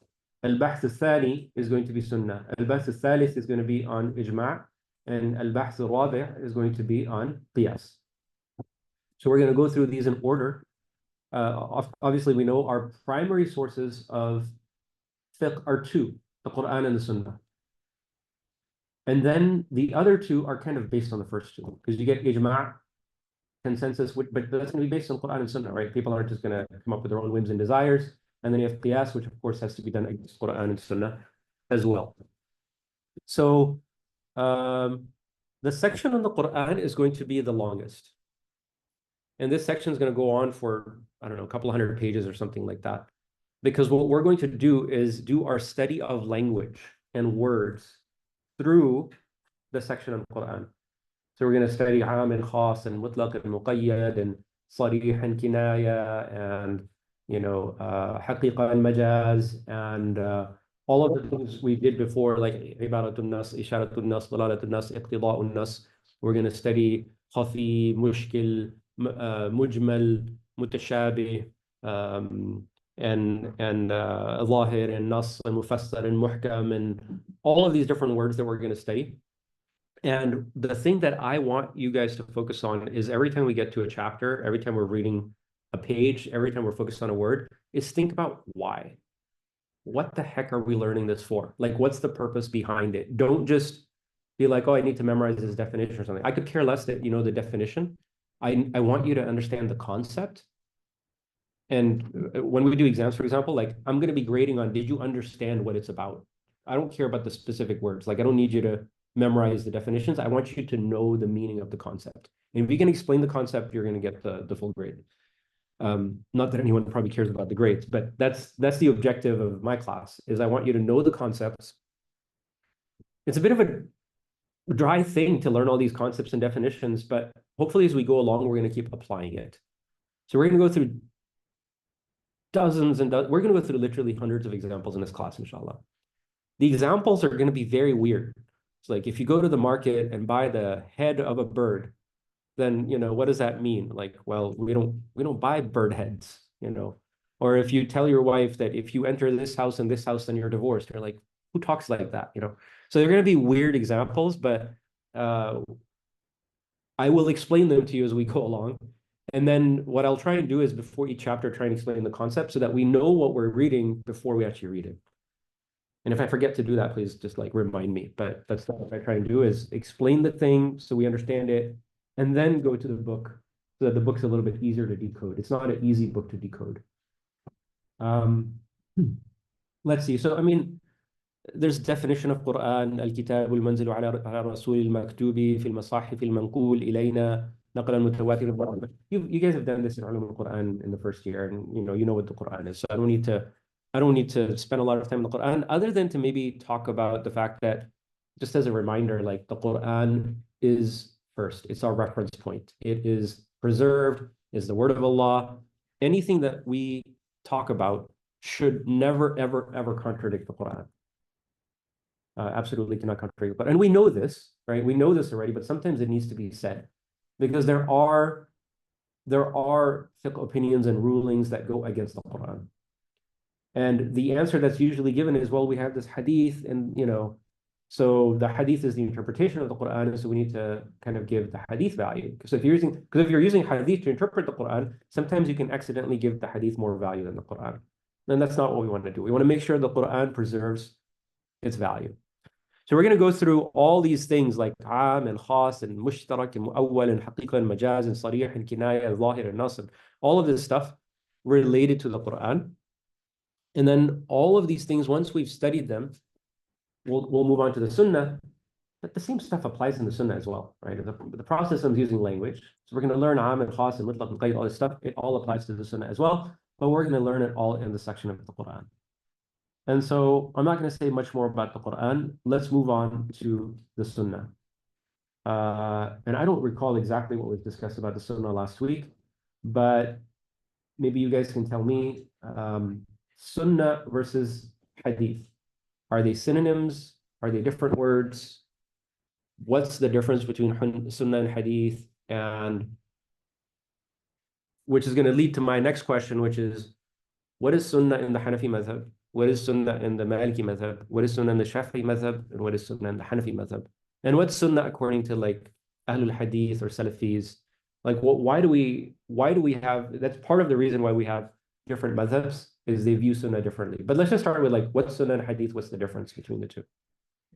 Al-Bahth al-Thani is going to be Sunnah. Al-Bahth al-Thalith is going to be on Ijma'. And Al-Bahth al-Rabi' is going to be on Qiyas. So we're going to go through these in order. Obviously, we know our primary sources of fiqh are two, the Quran and the Sunnah. And then the other two are kind of based on the first two, because you get Ijma', consensus, but that's going to be based on Quran and Sunnah, right? People aren't just going to come up with their own whims and desires. And then you have Qiyas, which of course has to be done against Quran and Sunnah as well. So the section on the Quran is going to be the longest. And this section is going to go on for, I don't know, a couple hundred pages or something like that. Because what we're going to do is do our study of language and words through the section on the Quran. So we're going to study Aam and Khas and Mutlaq and Muqayyad and Sarih and Kinaya and, Haqiqa and Majaz and all of the things we did before, like Ibaratun Nas, Isharatun Nas, Dalalatun Nas, Iqtida'un Nas. We're going to study Khafi, Mushkil, Mujmal, Mutashabih, and Zahir and Nas and Mufassar and Muhkam and all of these different words that we're going to study. And the thing that I want you guys to focus on is every time we get to a chapter, every time we're reading a page, every time we're focused on a word, is think about why. What the heck are we learning this for? Like, what's the purpose behind it? Don't just be like, oh, I need to memorize this definition or something. I could care less that you know the definition. I want you to understand the concept. And when we do exams, for example, like I'm going to be grading on, did you understand what it's about? I don't care about the specific words. Like I don't need you to memorize the definitions. I want you to know the meaning of the concept. And if you can explain the concept, you're going to get the full grade. Not that anyone probably cares about the grades, but that's the objective of my class, is I want you to know the concepts. It's a bit of a dry thing to learn all these concepts and definitions, but hopefully as we go along, we're going to keep applying it. So we're going to go through dozens and we're going to go through literally hundreds of examples in this class, inshallah. The examples are going to be very weird. It's like if you go to the market and buy the head of a bird, then, what does that mean? Like, well, we don't buy bird heads, or if you tell your wife that if you enter this house and this house, then you're divorced, you're like, who talks like that? So they're going to be weird examples, but I will explain them to you as we go along. And then what I'll try and do is before each chapter, try and explain the concept so that we know what we're reading before we actually read it. And if I forget to do that, please just like remind me. But that's what I try and do, is explain the thing so we understand it, and then go to the book so that the book's a little bit easier to decode. It's not an easy book to decode. Let's see. So, there's definition of Quran, al-kitab al-manzilu ala rasul al-maktubi fi al-masahif al-manqul ilayna naqlan mutawatir. You guys have done this in Ulum al-Quran in the first year, and you know what the Quran is. So I don't need to I don't need to spend a lot of time in the Quran, other than to maybe talk about the fact that, just as a reminder, like the Quran is first, it's our reference point. It is preserved, is the word of Allah. Anything that we talk about should never, ever, ever contradict the Quran. Absolutely cannot contradict the Quran. And we know this, right? We know this already, but sometimes it needs to be said because there are fiqh opinions and rulings that go against the Quran. And the answer that's usually given is, well, we have this hadith, and so the hadith is the interpretation of the Quran, and so we need to kind of give the hadith value. So if you're using hadith to interpret the Quran, sometimes you can accidentally give the hadith more value than the Quran. And that's not what we want to do. We want to make sure the Quran preserves its value. So we're going to go through all these things like am and khas and mushtarak and mu'awwal and haqiqa and majaz and sarih and kinaya and zahir and nasb, all of this stuff related to the Quran. And then all of these things, once we've studied them, we'll move on to the Sunnah. But the same stuff applies in the Sunnah as well, right? The process of using language. So we're going to learn am and khas and mutlaq and qayd, all this stuff. It all applies to the Sunnah as well. But we're going to learn it all in the section of the Quran. And so I'm not going to say much more about the Quran. Let's move on to the Sunnah. And I don't recall exactly what was discussed about the Sunnah last week, but maybe you guys can tell me. Sunnah versus hadith. Are they synonyms? Are they different words? What's the difference between sunnah and hadith? And which is going to lead to my next question, which is, what is sunnah in the Hanafi madhab? What is sunnah in the Maliki madhab? What is sunnah in the Shafi'i madhab? And what is sunnah in the Hanafi madhab? And what's sunnah according to like Ahlul Hadith or Salafis? Like, why do we have, that's part of the reason why we have different madhabs, is they view sunnah differently. But let's just start with like, what's sunnah and hadith? What's the difference between the two?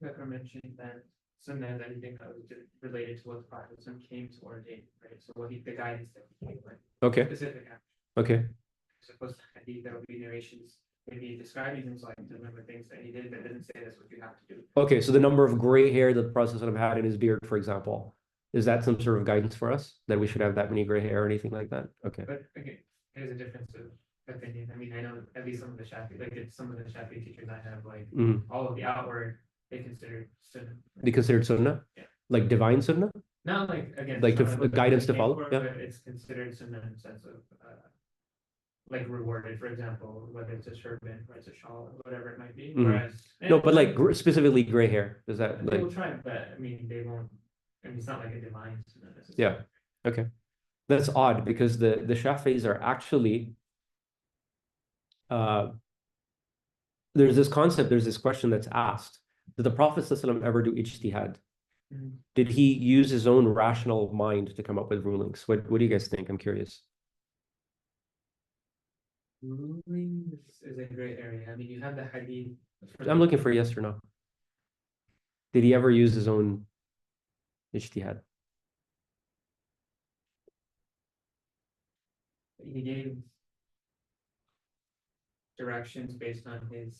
I mentioned that sunnah is anything that was related to what the Prophet came to ordain, right? So the guidance that he gave, like specific action. Okay. As opposed to hadith, there will be narrations, maybe describing things like the number of things that he did that didn't say that's what you have to do. Okay, so the number of gray hair that the Prophet had in his beard, for example, is that some sort of guidance for us that we should have that many gray hair or anything like that? Okay. But okay, there's a difference of opinion. I mean, I know at least some of the Shafi teachers I have, like all of the outward they consider sunnah. They considered sunnah? Yeah. Like divine sunnah? Not like, again, like guidance to follow? Yeah. But it's considered sunnah in the sense of like rewarded, for example, whether it's a turban or it's a shawl or whatever it might be. Whereas no, but like specifically gray hair. Is that they like will try, but I mean they won't. I mean, it's not like a divine sunnah necessarily. Yeah. Okay. That's odd because the Shafi'is are actually there's this concept, there's this question that's asked. Did the Prophet ﷺ ever do ijtihad? Did he use his own rational mind to come up with rulings? What do you guys think? I'm curious. Rulings is a great area. I mean, you have the hadith. I'm looking for yes or no. Did he ever use his own ijtihad? He gave directions based on his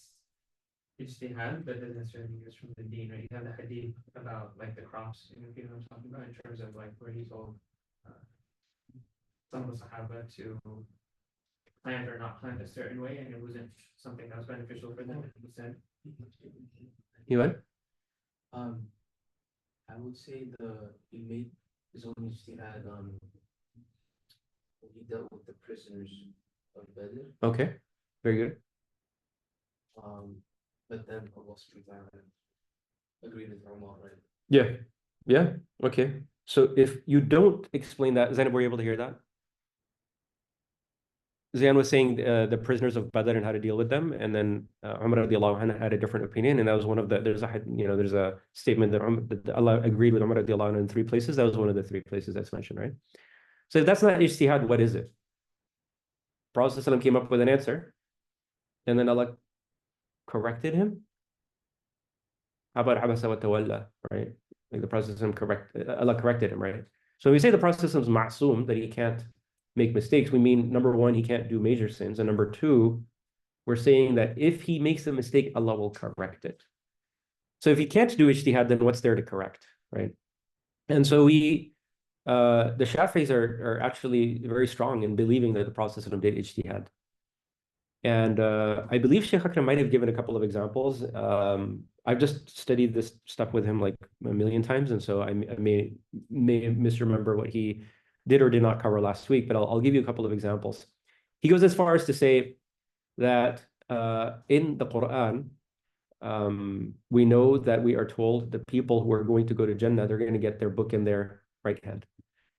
ijtihad, but doesn't necessarily mean it's from the deen, right? You have the hadith about like the crops, you know what I'm talking about, in terms of like where he told some of the Sahaba to plant or not plant a certain way, and it wasn't something that was beneficial for them. He said, You what? I would say he made his own ijtihad when he dealt with the prisoners of Badr. Okay, very good. But then Allah subhanahu wa ta'ala agreed with Umar, right? Yeah. Okay. So if you don't explain that, Zainab, were you able to hear that? Zayn was saying the prisoners of Badr and how to deal with them, and then Umar radiallahu anhu had a different opinion, and that was one of the there's a statement that Allah agreed with Umar radiallahu anhu in 3 places. That was one of the 3 places that's mentioned, right? So if that's not ijtihad, what is it? Prophet ﷺ came up with an answer, and then Allah corrected him. How about Abasa wa Tawalla, right? Like the Prophet ﷺ Allah corrected him, right? So when we say the Prophet ﷺ is ma'soom, that he can't make mistakes, we mean, number 1, he can't do major sins, and number 2, we're saying that if he makes a mistake, Allah will correct it. So if he can't do ijtihad, then what's there to correct, right? And so the Shafi'is are actually very strong in believing that the Prophet ﷺ did ijtihad. And I believe Sheikh Akram might have given a couple of examples. I've just studied this stuff with him like a million times, and so I may misremember what he did or did not cover last week, but I'll give you a couple of examples. He goes as far as to say that in the Quran, we know that we are told the people who are going to go to Jannah, they're going to get their book in their right hand.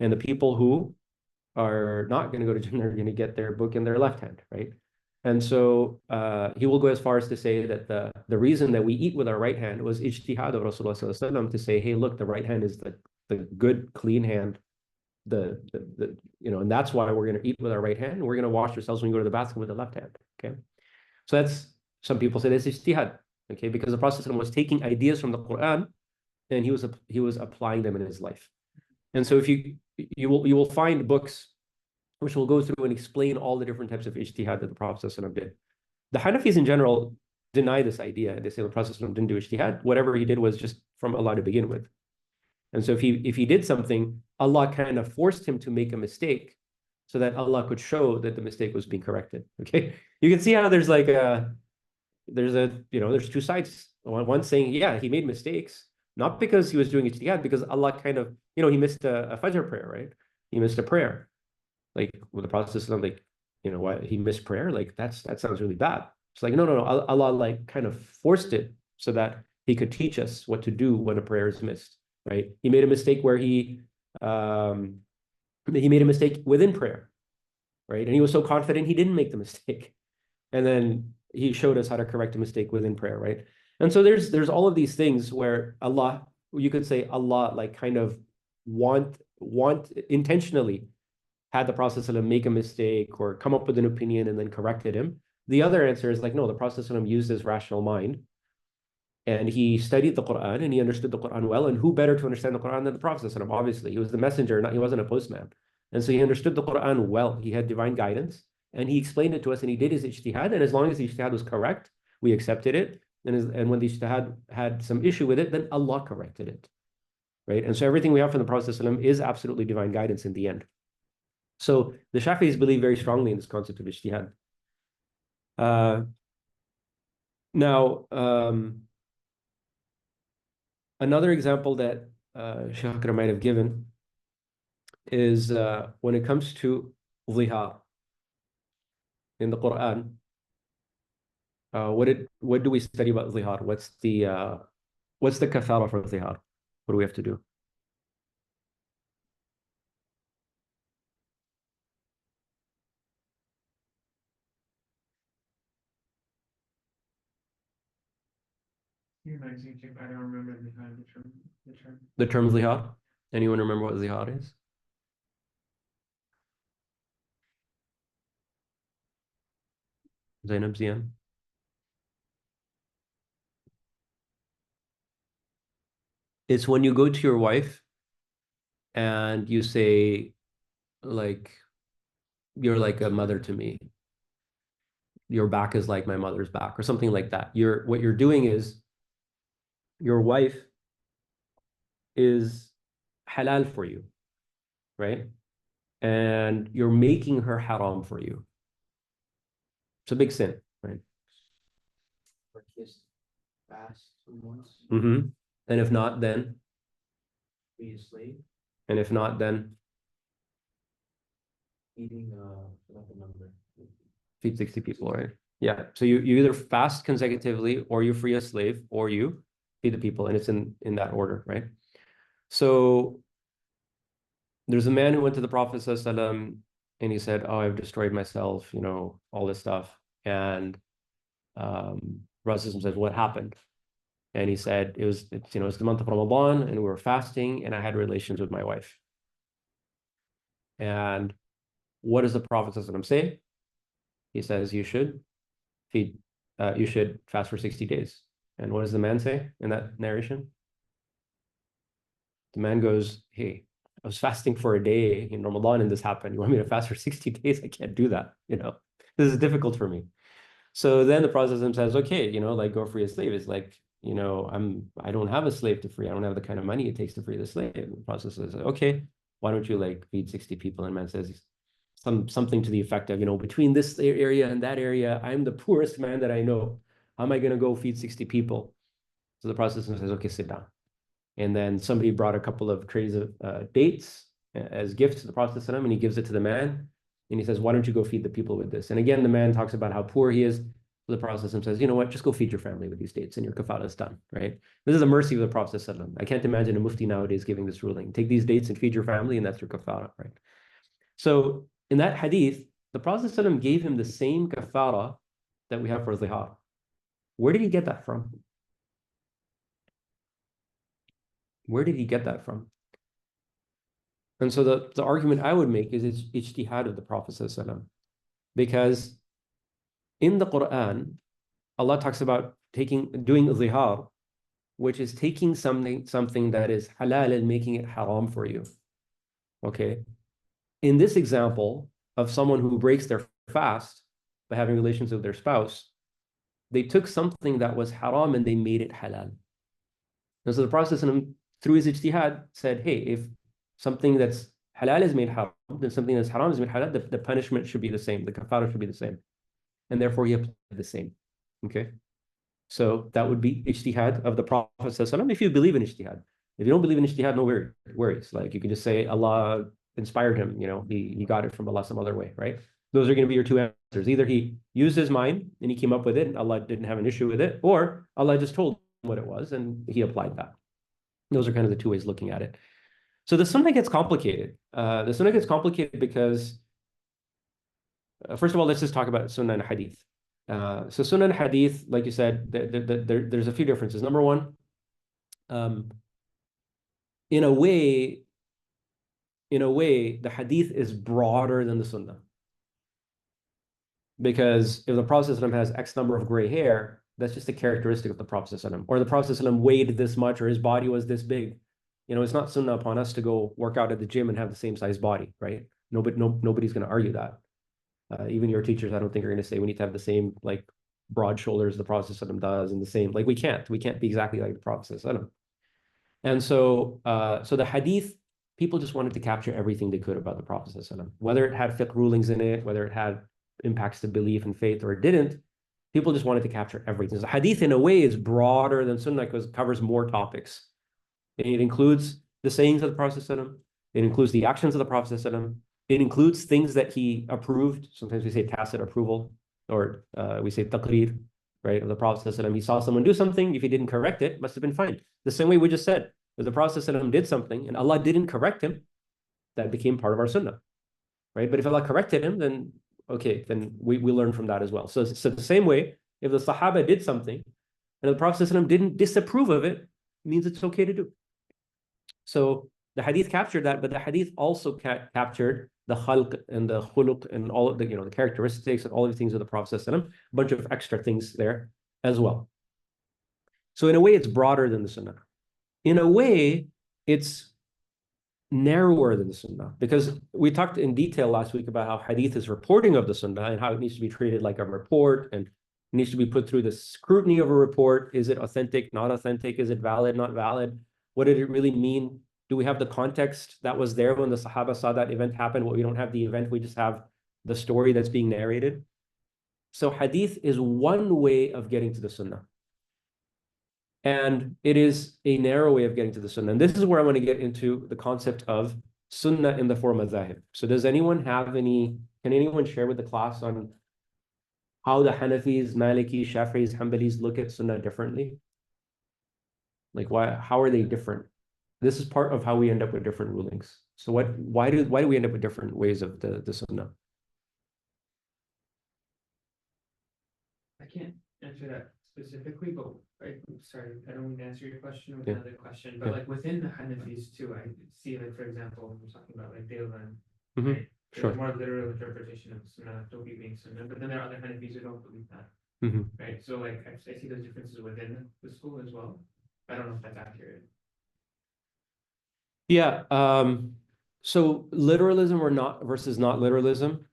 And the people who are not going to go to Jannah are going to get their book in their left hand, right? And so he will go as far as to say that the reason that we eat with our right hand was ijtihad of Rasulullah sallallahu alaihi wasallam to say, hey, look, the right hand is the good, clean hand, and that's why we're going to eat with our right hand. And we're going to wash ourselves when we go to the bathroom with the left hand, okay? So that's, some people say that's ijtihad, okay? Because the Prophet was taking ideas from the Quran and he was applying them in his life. And so if you will find books which will go through and explain all the different types of ijtihad that the Prophet did. The Hanafis in general deny this idea. They say the Prophet didn't do ijtihad. Whatever he did was just from Allah to begin with. And so if he did something, Allah kind of forced him to make a mistake so that Allah could show that the mistake was being corrected. Okay. You can see how there's like there's two sides. One saying, yeah, he made mistakes, not because he was doing ijtihad, because Allah kind of, he missed a Fajr prayer, right? He missed a prayer. Like with the Prophet, like, why he missed prayer? Like that sounds really bad. It's like, no. Allah like kind of forced it so that he could teach us what to do when a prayer is missed, right? He made a mistake where he made a mistake within prayer, right? And he was so confident he didn't make the mistake. And then he showed us how to correct a mistake within prayer, right? And so there's all of these things where Allah, you could say Allah like kind of want intentionally had the Prophet make a mistake or come up with an opinion and then corrected him. The other answer is like, no, the Prophet used his rational mind and he studied the Quran and he understood the Quran well. And who better to understand the Quran than the Prophet? Obviously, he was the messenger, he wasn't a postman. And so he understood the Quran well. He had divine guidance and he explained it to us and he did his ijtihad. And as long as the ijtihad was correct, we accepted it. And when the ijtihad had some issue with it, then Allah corrected it, right? And so everything we have from the Prophet is absolutely divine guidance in the end. So the Shafi'is believe very strongly in this concept of ijtihad. Another example that Shaykh Akram might have given is when it comes to zihar in the Quran. What do we study about zihar? What's the kafara for zihar? What do we have to do? I don't remember the term. The term zihar? Anyone remember what zihar is? Zainab Zian? It's when you go to your wife and you say, like, you're like a mother to me. Your back is like my mother's back, or something like that. What you're doing is your wife is halal for you, right? And you're making her haram for you. It's a big sin, right? Or kiss fast once, Mm-hmm. And if not, then? be a slave, And if not, then? eating like a number. Feed 60 people, right? Yeah. So you either fast consecutively, or you free a slave, or you feed the people, and it's in that order, right? So there's a man who went to the Prophet ﷺ and he said, oh, I've destroyed myself, all this stuff. And Prophet says, what happened? And he said, it's the month of Ramadan and we were fasting and I had relations with my wife. And what does the Prophet ﷺ say? He says, you should fast for 60 days. And what does the man say in that narration? The man goes, hey, I was fasting for a day in Ramadan and this happened. You want me to fast for 60 days? I can't do that. This is difficult for me. So then the Prophet says, okay, like go free a slave. It's like, I don't have a slave to free. I don't have the kind of money it takes to free the slave. And the Prophet says, okay, why don't you like feed 60 people? And man says, it's something to the effect of, between this area and that area, I'm the poorest man that I know. How am I going to go feed 60 people? So the Prophet says, okay, sit down. And then somebody brought a couple of trays of dates as gifts to the Prophet, and he gives it to the man. And he says, why don't you go feed the people with this? And again, the man talks about how poor he is. So the Prophet says, you know what, just go feed your family with these dates and your kafala is done, right? This is a mercy of the Prophet. I can't imagine a mufti nowadays giving this ruling. Take these dates and feed your family, and that's your kafara, right? So in that hadith, the Prophet gave him the same kafara that we have for zihar. Where did he get that from? Where did he get that from? And so the argument I would make is it's ijtihad of the Prophet ﷺ. Because in the Quran, Allah talks about doing zihar, which is taking something that is halal and making it haram for you. Okay. In this example of someone who breaks their fast by having relations with their spouse, they took something that was haram and they made it halal. And so the Prophet through his ijtihad said, hey, if something that's halal is made haram, then something that's haram is made halal, the punishment should be the same, the kafara should be the same. And therefore he applied the same. Okay. So that would be ijtihad of the Prophet if you believe in ijtihad. If you don't believe in ijtihad, no worries. Like you can just say Allah inspired him, he got it from Allah some other way, right? Those are going to be your two answers. Either he used his mind and he came up with it and Allah didn't have an issue with it, or Allah just told him what it was and he applied that. Those are kind of the two ways looking at it. So the sunnah gets complicated. The sunnah gets complicated because, first of all, let's just talk about sunnah and hadith. So sunnah and hadith, like you said, there's a few differences. Number one, in a way, the hadith is broader than the sunnah. Because if the Prophet has X number of gray hair, that's just a characteristic of the Prophet. Or the Prophet weighed this much, or his body was this big. It's not sunnah upon us to go work out at the gym and have the same size body, right? Nobody's going to argue that. Even your teachers, I don't think, are going to say we need to have the same broad shoulders the Prophet does, and the same. We can't be exactly like the Prophet. And so the hadith, people just wanted to capture everything they could about the Prophet, whether it had fiqh rulings in it, whether it had impacts to belief and faith, or it didn't. People just wanted to capture everything. So hadith, in a way, is broader than sunnah because it covers more topics. It includes the sayings of the Prophet. It includes the actions of the Prophet. It includes things that he approved. Sometimes we say tacit approval, or we say taqreer, right, of the Prophet. He saw someone do something. If he didn't correct it, must have been fine. The same way we just said, if the Prophet did something and Allah didn't correct him, that became part of our sunnah, right? But if Allah corrected him, then okay, then we learn from that as well. So the same way, if the Sahaba did something and the Prophet didn't disapprove of it, means it's okay to do. So the hadith captured that, but the hadith also captured the khalq and the khuluq and all of the the characteristics and all of the things of the Prophet, a bunch of extra things there as well. So in a way, it's broader than the sunnah. In a way, it's narrower than the sunnah, because we talked in detail last week about how hadith is reporting of the sunnah and how it needs to be treated like a report and needs to be put through the scrutiny of a report. Is it authentic, not authentic? Is it valid, not valid? What did it really mean? Do we have the context that was there when the Sahaba saw that event happen? Well, we don't have the event, we just have the story that's being narrated. So hadith is one way of getting to the sunnah. And it is a narrow way of getting to the sunnah. And this is where I want to get into the concept of sunnah in the four madhahib. So does anyone can anyone share with the class on how the Hanafis, Malikis, Shafi'is, Hanbalis look at sunnah differently? How are they different? This is part of how we end up with different rulings. So why do we end up with different ways of the sunnah? I can't answer that specifically, but sorry, I don't mean to answer your question with Yeah. another question, but Yeah. within the Hanafis too, I see for example, we're talking about Deovan, Mhm. right? There's Sure. a more literal interpretation of Sunnah, Tobi being Sunnah, but then there are other Hanafis who don't believe that, Mhm. right? So I see those differences within the school as well. I don't know if that's accurate. Yeah. So literalism or not versus not literalism,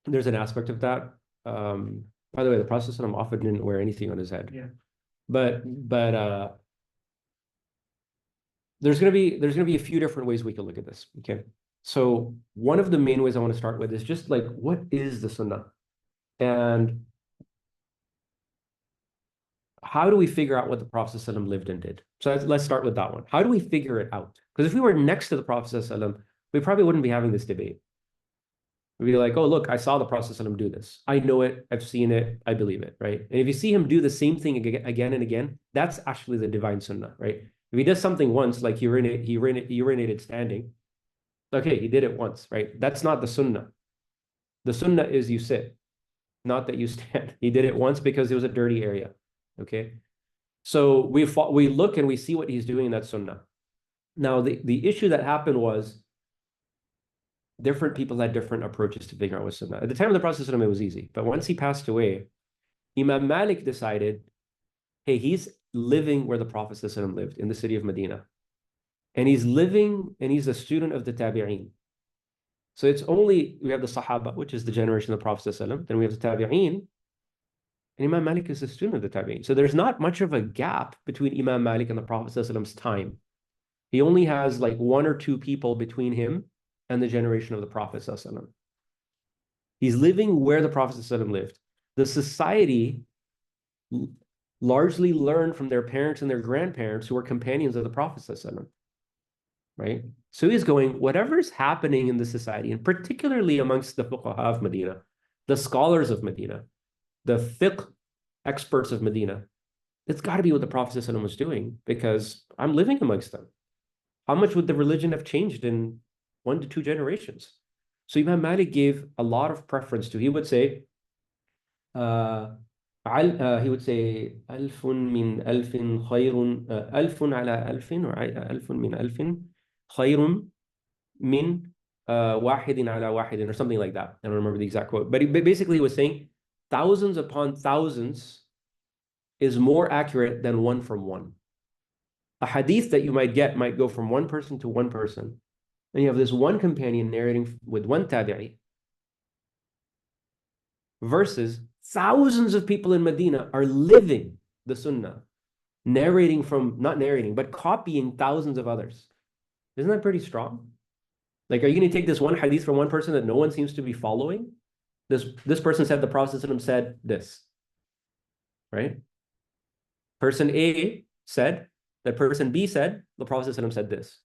there's an aspect of that. By the way, the Prophet often didn't wear anything on his head. Yeah. But there's gonna be a few different ways we can look at this. Okay. So one of the main ways I want to start with is just like, what is the sunnah? And how do we figure out what the Prophet ﷺ lived and did? So let's start with that one. How do we figure it out? Because if we were next to the Prophet ﷺ, we probably wouldn't be having this debate. We'd be like, oh, look, I saw the Prophet ﷺ do this. I know it. I've seen it. I believe it, right? And if you see him do the same thing again and again, that's actually the divine sunnah, right? If he does something once, like he urinated standing, okay, he did it once, right? That's not the sunnah. The sunnah is you sit, not that you stand. He did it once because it was a dirty area, okay? So we look and we see what he's doing in that sunnah. Now, the issue that happened was different people had different approaches to figuring out what sunnah. At the time of the Prophet ﷺ, it was easy. But once he passed away, Imam Malik decided, hey, he's living where the Prophet ﷺ lived, in the city of Medina. And he's a student of the Tabi'een. So it's only, we have the Sahaba, which is the generation of the Prophet ﷺ. Then we have the Tabi'een. And Imam Malik is a student of the Tabi'een. So there's not much of a gap between Imam Malik and the Prophet ﷺ's time. He only has like one or two people between him and the generation of the Prophet ﷺ. He's living where the Prophet ﷺ lived. The society largely learned from their parents and their grandparents who were companions of the Prophet ﷺ, right? So he's going, whatever is happening in the society, and particularly amongst the fuqaha of Medina, the scholars of Medina, the fiqh experts of Medina, it's got to be what the Prophet ﷺ was doing, because I'm living amongst them. How much would the religion have changed in 1 to 2 generations? So Imam Malik gave a lot of preference to, he would say, ألف من ألف خير ألف على ألف ألف من ألف خير من واحد على واحد, or something like that. I don't remember the exact quote, but basically he was saying thousands upon thousands is more accurate than one from one. A hadith that you might go from one person to one person, and you have this one companion narrating with one tabi'i, versus thousands of people in Medina are living the sunnah, not narrating, but copying thousands of others. Isn't that pretty strong? Like, are you going to take this one hadith from one person that no one seems to be following? This person said the Prophet said this, right? Person A said that person B said the Prophet said this.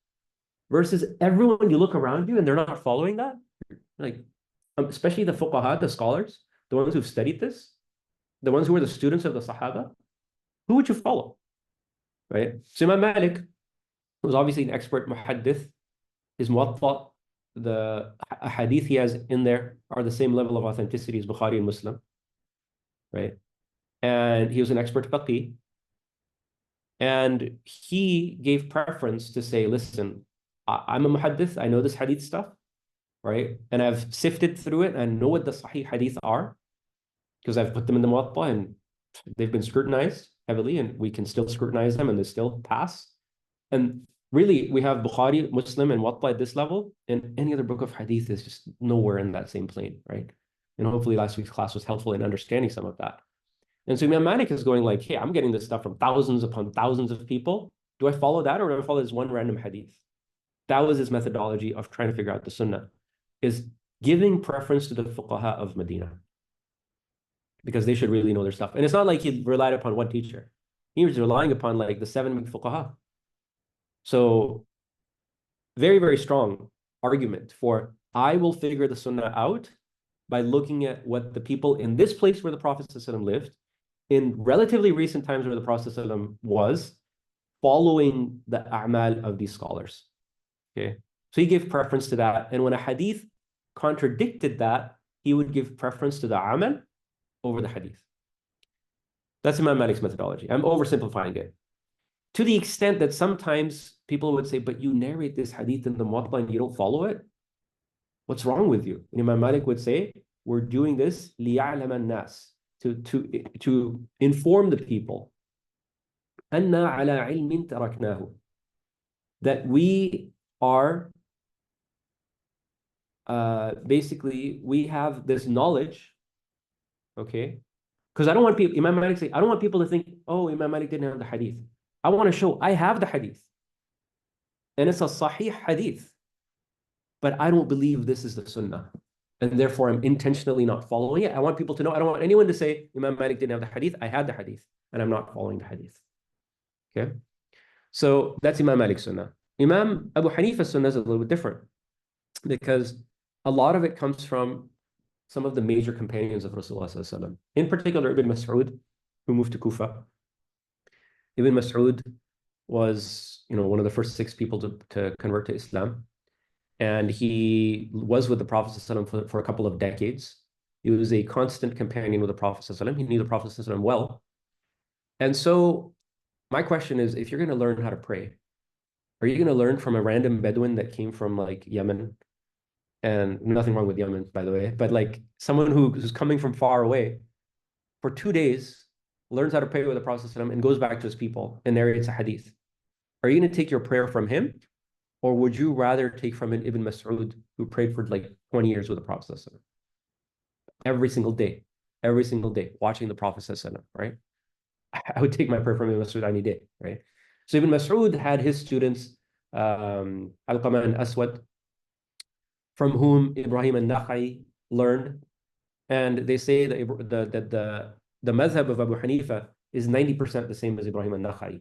Versus everyone, you look around you and they're not following that. Like, especially the fuqaha, the scholars, the ones who've studied this, the ones who were the students of the Sahaba, who would you follow, right? So Imam Malik was obviously an expert muhaddith. His muwatta, the hadith he has in there are the same level of authenticity as Bukhari and Muslim, right? And he was an expert faqih. And he gave preference to say, listen, I'm a muhaddith, I know this hadith stuff, right? And I've sifted through it and know what the sahih hadith are, because I've put them in the muwatta and they've been scrutinized heavily, and we can still scrutinize them and they still pass. And really, we have Bukhari, Muslim, and muwatta at this level, and any other book of hadith is just nowhere in that same plane, right? And hopefully last week's class was helpful in understanding some of that. And so Imam Malik is going like, hey, I'm getting this stuff from thousands upon thousands of people. Do I follow that, or do I follow this one random hadith? That was his methodology of trying to figure out the sunnah, is giving preference to the fuqaha of Medina, because they should really know their stuff. And it's not like he relied upon one teacher. He was relying upon like the 7 big fuqaha. So very, very strong argument for, I will figure the sunnah out by looking at what the people in this place where the Prophet ﷺ lived, in relatively recent times where the Prophet ﷺ was, following the a'mal of these scholars. Okay, so he gave preference to that. And when a hadith contradicted that, he would give preference to the amal over the hadith. That's Imam Malik's methodology. I'm oversimplifying it, to the extent that sometimes people would say, but you narrate this hadith in the muwatta and you don't follow it? What's wrong with you? And Imam Malik would say, we're doing this لِيَعْلَمَ النَّاسِ, to inform the people, أَنَّا عَلَى عِلْمٍ تَرَكْنَاهُ, that we are basically, we have this knowledge, okay? Because I don't want people, Imam Malik say, I don't want people to think, oh, Imam Malik didn't have the hadith. I want to show I have the hadith, and it's a sahih hadith. but I don't believe this is the sunnah. And therefore, I'm intentionally not following it. I want people to know, I don't want anyone to say, Imam Malik didn't have the hadith. I had the hadith, and I'm not following the hadith. Okay? So that's Imam Malik's sunnah. Imam Abu Hanifa's sunnah is a little bit different because a lot of it comes from some of the major companions of Rasulullah sallallahu alaihi wasallam. In particular, Ibn Mas'ud, who moved to Kufa. Ibn Mas'ud was, one of the first 6 people to convert to Islam. And he was with the Prophet ﷺ for a couple of decades. He was a constant companion with the Prophet ﷺ. He knew the Prophet ﷺ well. And so my question is, if you're going to learn how to pray, are you going to learn from a random Bedouin that came from like Yemen? And nothing wrong with Yemen, by the way, but like someone who's coming from far away for 2 days, learns how to pray with the Prophet ﷺ and goes back to his people and narrates a hadith. Are you going to take your prayer from him? Or would you rather take from an Ibn Mas'ud who prayed for like 20 years with the Prophet ﷺ? Every single day, watching the Prophet ﷺ, right? I would take my prayer from Ibn Mas'ud any day, right? So Ibn Mas'ud had his students, Alqamah and Aswad, from whom Ibrahim an-Nakha'i learned. And they say that the madhab of Abu Hanifa is 90% the same as Ibrahim an-Nakha'i.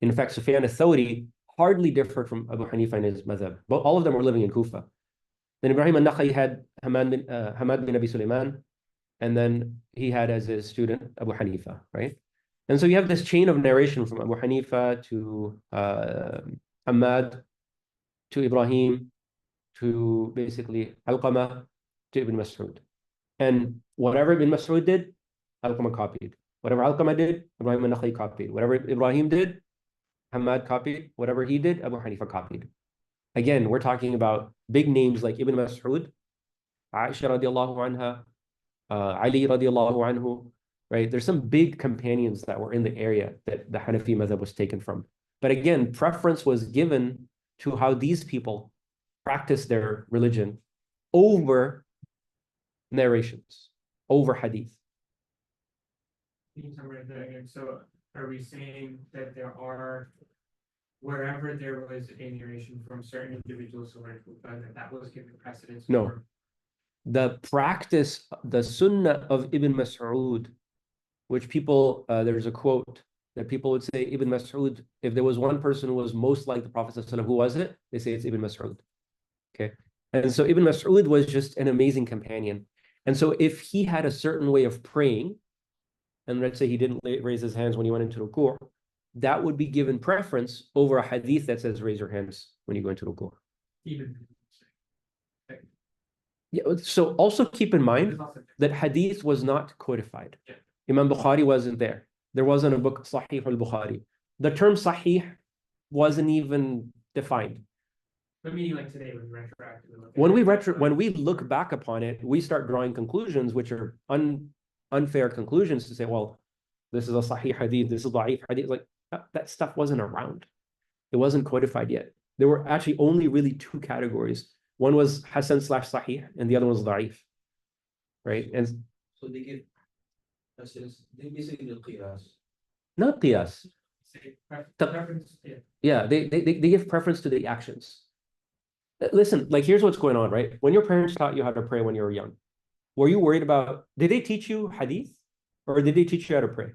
In fact, Sufyan al-Thawri hardly differed from Abu Hanifa in his madhab, but all of them were living in Kufa. Then Ibrahim an-Nakha'i had Hamad bin Abi Sulaiman, and then he had as his student Abu Hanifa, right? And so you have this chain of narration from Abu Hanifa to Hamad to Ibrahim to basically Alqamah to Ibn Mas'ud. And whatever Ibn Mas'ud did, Alqamah copied. Whatever Alqamah did, Ibrahim an-Nakha'i copied. Whatever Ibrahim did, Hamad copied. Whatever he did, Abu Hanifa copied. Again, we're talking about big names like Ibn Mas'ud, Aisha radiallahu anha, Ali radiallahu anhu, right? There's some big companions that were in the area that the Hanafi madhab was taken from. But again, preference was given to how these people practice their religion over narrations, over hadith. Can you summarize that again? So are we saying that there are, wherever there was a narration from certain individuals who were in Kufa, that was given precedence? No. over- The practice, the sunnah of Ibn Mas'ud, which people, there's a quote that people would say, Ibn Mas'ud, if there was one person who was most like the Prophet ﷺ, who was it? They say it's Ibn Mas'ud. Okay. And so Ibn Mas'ud was just an amazing companion. And so if he had a certain way of praying, and let's say he didn't raise his hands when he went into ruku', that would be given preference over a hadith that says raise your hands when you go into ruku'. Even. Yeah, so also keep in mind that hadith was not codified. Yeah. Imam Bukhari wasn't there. There wasn't a book, Sahih al-Bukhari. The term Sahih wasn't even defined. But meaning like today when we retroactively When we look back upon it, we start drawing conclusions which are unfair conclusions to say, well, this is a Sahih hadith, this is da'if hadith. Like that stuff wasn't around. It wasn't codified yet. There were actually only really 2 categories. One was Hasan / Sahih, and the other was da'if. Right? And So they give precedence, they basically do qiyas. not qiyas. say preference, yeah. Yeah, they give preference to the actions. Listen, like here's what's going on, right? When your parents taught you how to pray when you were young, were you worried about, did they teach you hadith or did they teach you how to pray?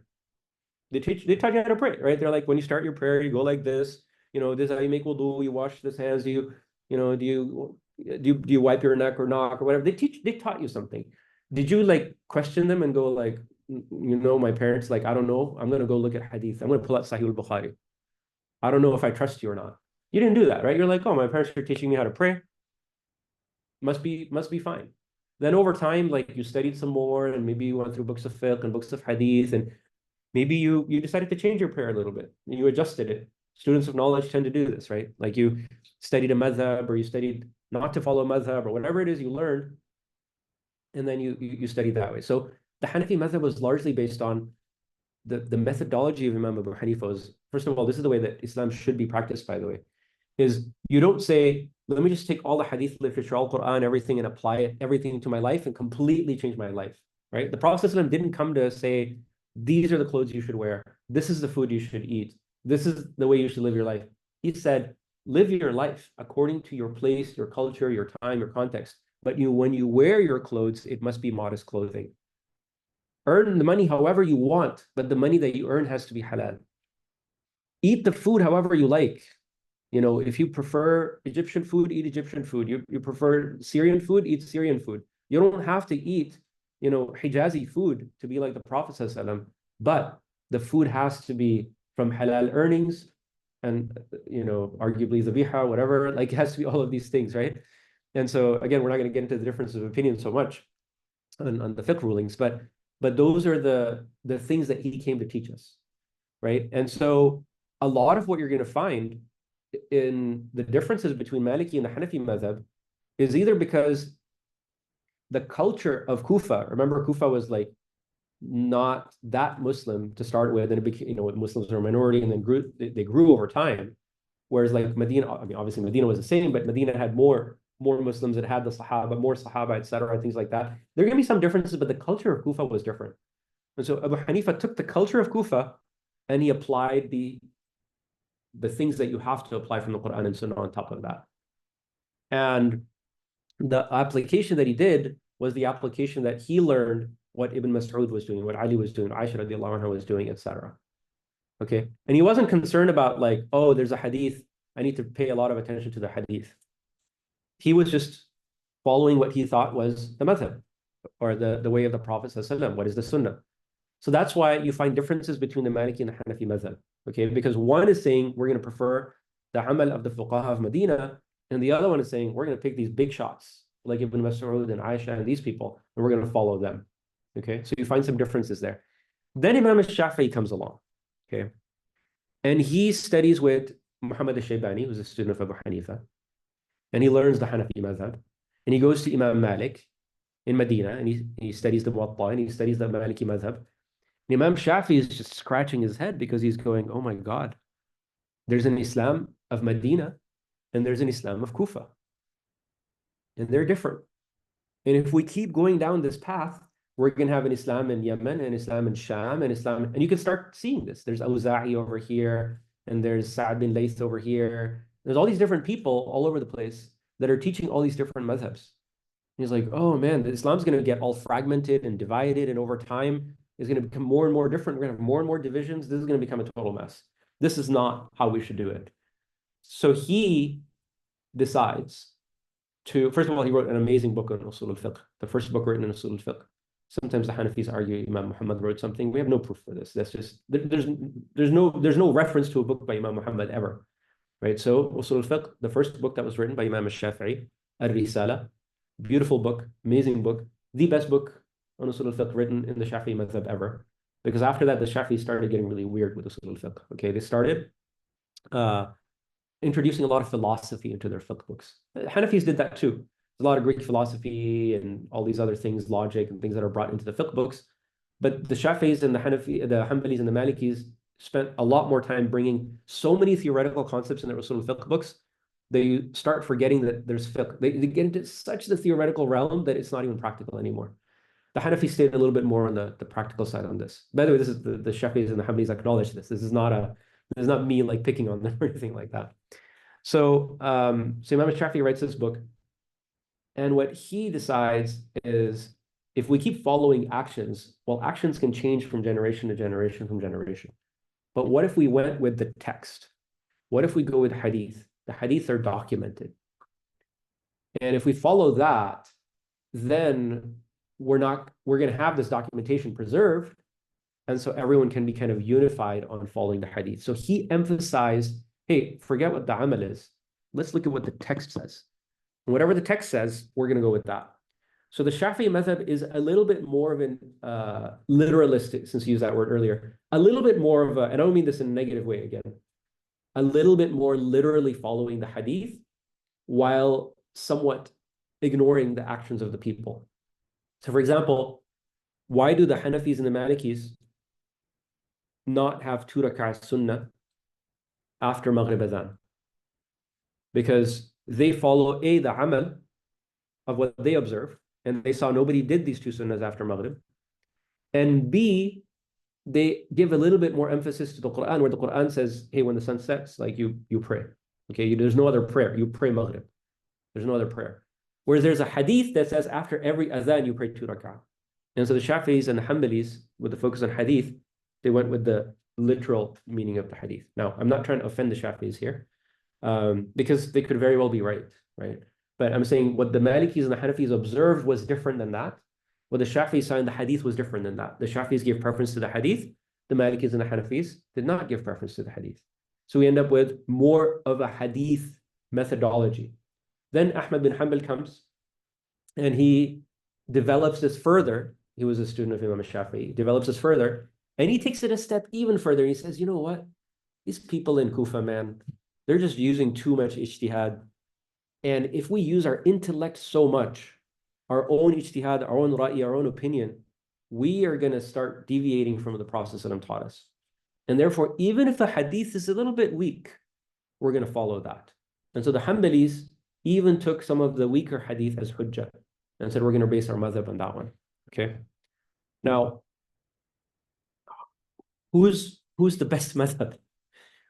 They taught you how to pray, right? They're like, when you start your prayer, you go like this, this is how you make wudu, you wash this hands, do you wipe your neck or knock or whatever? They taught you something. Did you like question them and go like, my parents, like, I don't know, I'm going to go look at hadith. I'm going to pull out Sahih al-Bukhari. I don't know if I trust you or not. You didn't do that, right? You're like, oh, my parents are teaching me how to pray. Must be fine. Then over time, like you studied some more and maybe you went through books of fiqh and books of hadith and maybe you decided to change your prayer a little bit. You adjusted it. Students of knowledge tend to do this, right? Like you studied a madhab or you studied not to follow a madhab or whatever it is you learned. And then you studied that way. So the Hanafi madhab was largely based on the methodology of Imam Abu Hanifa was, first of all, this is the way that Islam should be practiced, by the way, is you don't say, let me just take all the hadith literature, all Quran, everything, and apply everything to my life and completely change my life, right? The Prophet ﷺ didn't come to say, these are the clothes you should wear. This is the food you should eat. This is the way you should live your life. He said, live your life according to your place, your culture, your time, your context. But when you wear your clothes, it must be modest clothing. Earn the money however you want, but the money that you earn has to be halal. Eat the food however you like. You know, if you prefer Egyptian food, eat Egyptian food. You prefer Syrian food, eat Syrian food. You don't have to eat, you know, Hijazi food to be like the Prophet ﷺ, but the food has to be from halal earnings and, you know, arguably zabiha, whatever, like it has to be all of these things, right? And so again, we're not going to get into the difference of opinion so much on the fiqh rulings, but those are the things that he came to teach us, right? And so a lot of what you're going to find in the differences between Maliki and the Hanafi madhab is either because the culture of Kufa, remember Kufa was like not that Muslim to start with, and it became, you know, Muslims are a minority and then they grew over time. Whereas like Medina, I mean, obviously Medina was the same, but Medina had more Muslims, it had the Sahaba, more Sahaba, etc., things like that. There are going to be some differences, but the culture of Kufa was different. And so Abu Hanifa took the culture of Kufa and he applied the things that you have to apply from the Quran and Sunnah on top of that. And the application that he did was the application that he learned what Ibn Mas'ud was doing, what Ali was doing, Aisha radiallahu anha was doing, etc. Okay. And he wasn't concerned about like, oh, there's a hadith, I need to pay a lot of attention to the hadith. He was just following what he thought was the madhab or the way of the Prophet ﷺ. What is the sunnah? So that's why you find differences between the Maliki and the Hanafi madhab. Okay, because one is saying we're going to prefer the amal of the fuqaha of Medina, and the other one is saying we're going to pick these big shots like Ibn Mas'ud and Aisha and these people, and we're going to follow them. Okay, so you find some differences there. Then Imam al-Shafi'i comes along, okay, and he studies with Muhammad al-Shaybani, who's a student of Abu Hanifa, and he learns the Hanafi madhab, and he goes to Imam Malik in Medina, and he studies the Muwatta, and he studies the Maliki madhab. Imam Shafi is just scratching his head because he's going, oh my God, there's an Islam of Medina and there's an Islam of Kufa. And they're different. And if we keep going down this path, we're going to have an Islam in Yemen and Islam in Sham and Islam. And you can start seeing this. There's Awza'i over here and there's Sa'd bin Layth over here. There's all these different people all over the place that are teaching all these different madhabs. He's like, oh man, the Islam's going to get all fragmented and divided. And over time, is going to become more and more different. We're going to have more and more divisions. This is going to become a total mess. This is not how we should do it. So he decides to, first of all, he wrote an amazing book on Usul al-Fiqh, the first book written in Usul al-Fiqh. Sometimes the Hanafis argue Imam Muhammad wrote something. We have no proof for this. That's just, there's no reference to a book by Imam Muhammad ever, right? So Usul al-Fiqh, the first book that was written by Imam al-Shafi'i, Al-Risala, beautiful book, amazing book, the best book on Usul al-Fiqh written in the Shafi'i madhab ever. Because after that, the Shafi'i started getting really weird with Usul al-Fiqh. Okay, they started introducing a lot of philosophy into their fiqh books. Hanafis did that too. There's a lot of Greek philosophy and all these other things, logic and things that are brought into the fiqh books. But the Shafi'is and the Hanbalis and the Malikis spent a lot more time bringing so many theoretical concepts in their Usul al-Fiqh books. They start forgetting that there's fiqh. They get into such the theoretical realm that it's not even practical anymore. The Hanafi stayed a little bit more on the practical side on this. By the way, this is the Shafis and the Hanbalis acknowledge this. This is not me like picking on them or anything like that. So Imam Shafi writes this book, and what he decides is if we keep following actions, well, actions can change from generation to generation from generation. But what if we went with the text? What if we go with hadith? The hadith are documented. And if we follow that, then we're going to have this documentation preserved. And so everyone can be kind of unified on following the hadith. So he emphasized, hey, forget what the amal is. Let's look at what the text says. And whatever the text says, we're going to go with that. So the Shafi'i method is a little bit more of an literalistic, since you used that word earlier, a little bit more of a, and I don't mean this in a negative way again, a little bit more literally following the hadith while somewhat ignoring the actions of the people. So for example, why do the Hanafis and the Malikis not have 2 rak'ah sunnah after Maghrib Adhan? Because they follow the amal of what they observe, and they saw nobody did these 2 sunnahs after Maghrib. And B, they give a little bit more emphasis to the Quran, where the Quran says, hey, when the sun sets, like you pray. Okay, there's no other prayer. You pray Maghrib. There's no other prayer. Whereas there's a hadith that says after every adhan, you pray 2 rak'ah. And so the Shafi'is and the Hanbalis, with the focus on hadith, they went with the literal meaning of the hadith. Now, I'm not trying to offend the Shafi'is here, because they could very well be right? But I'm saying what the Malikis and the Hanafis observed was different than that. What the Shafi'is saw in the hadith was different than that. The Shafi'is gave preference to the hadith. The Malikis and the Hanafis did not give preference to the hadith. So we end up with more of a hadith methodology. Then Ahmad bin Hanbal comes and he develops this further. He was a student of Imam Shafi'i. He develops this further and he takes it a step even further. He says, you know what? These people in Kufa, man, they're just using too much ijtihad. And if we use our intellect so much, our own ijtihad, our own ra'i, our own opinion, we are going to start deviating from the process that taught us. And therefore, even if the hadith is a little bit weak, we're going to follow that. And so the Hanbalis even took some of the weaker hadith as hujjah and said, we're going to base our madhab on that one. Okay. Now, who's the best madhab,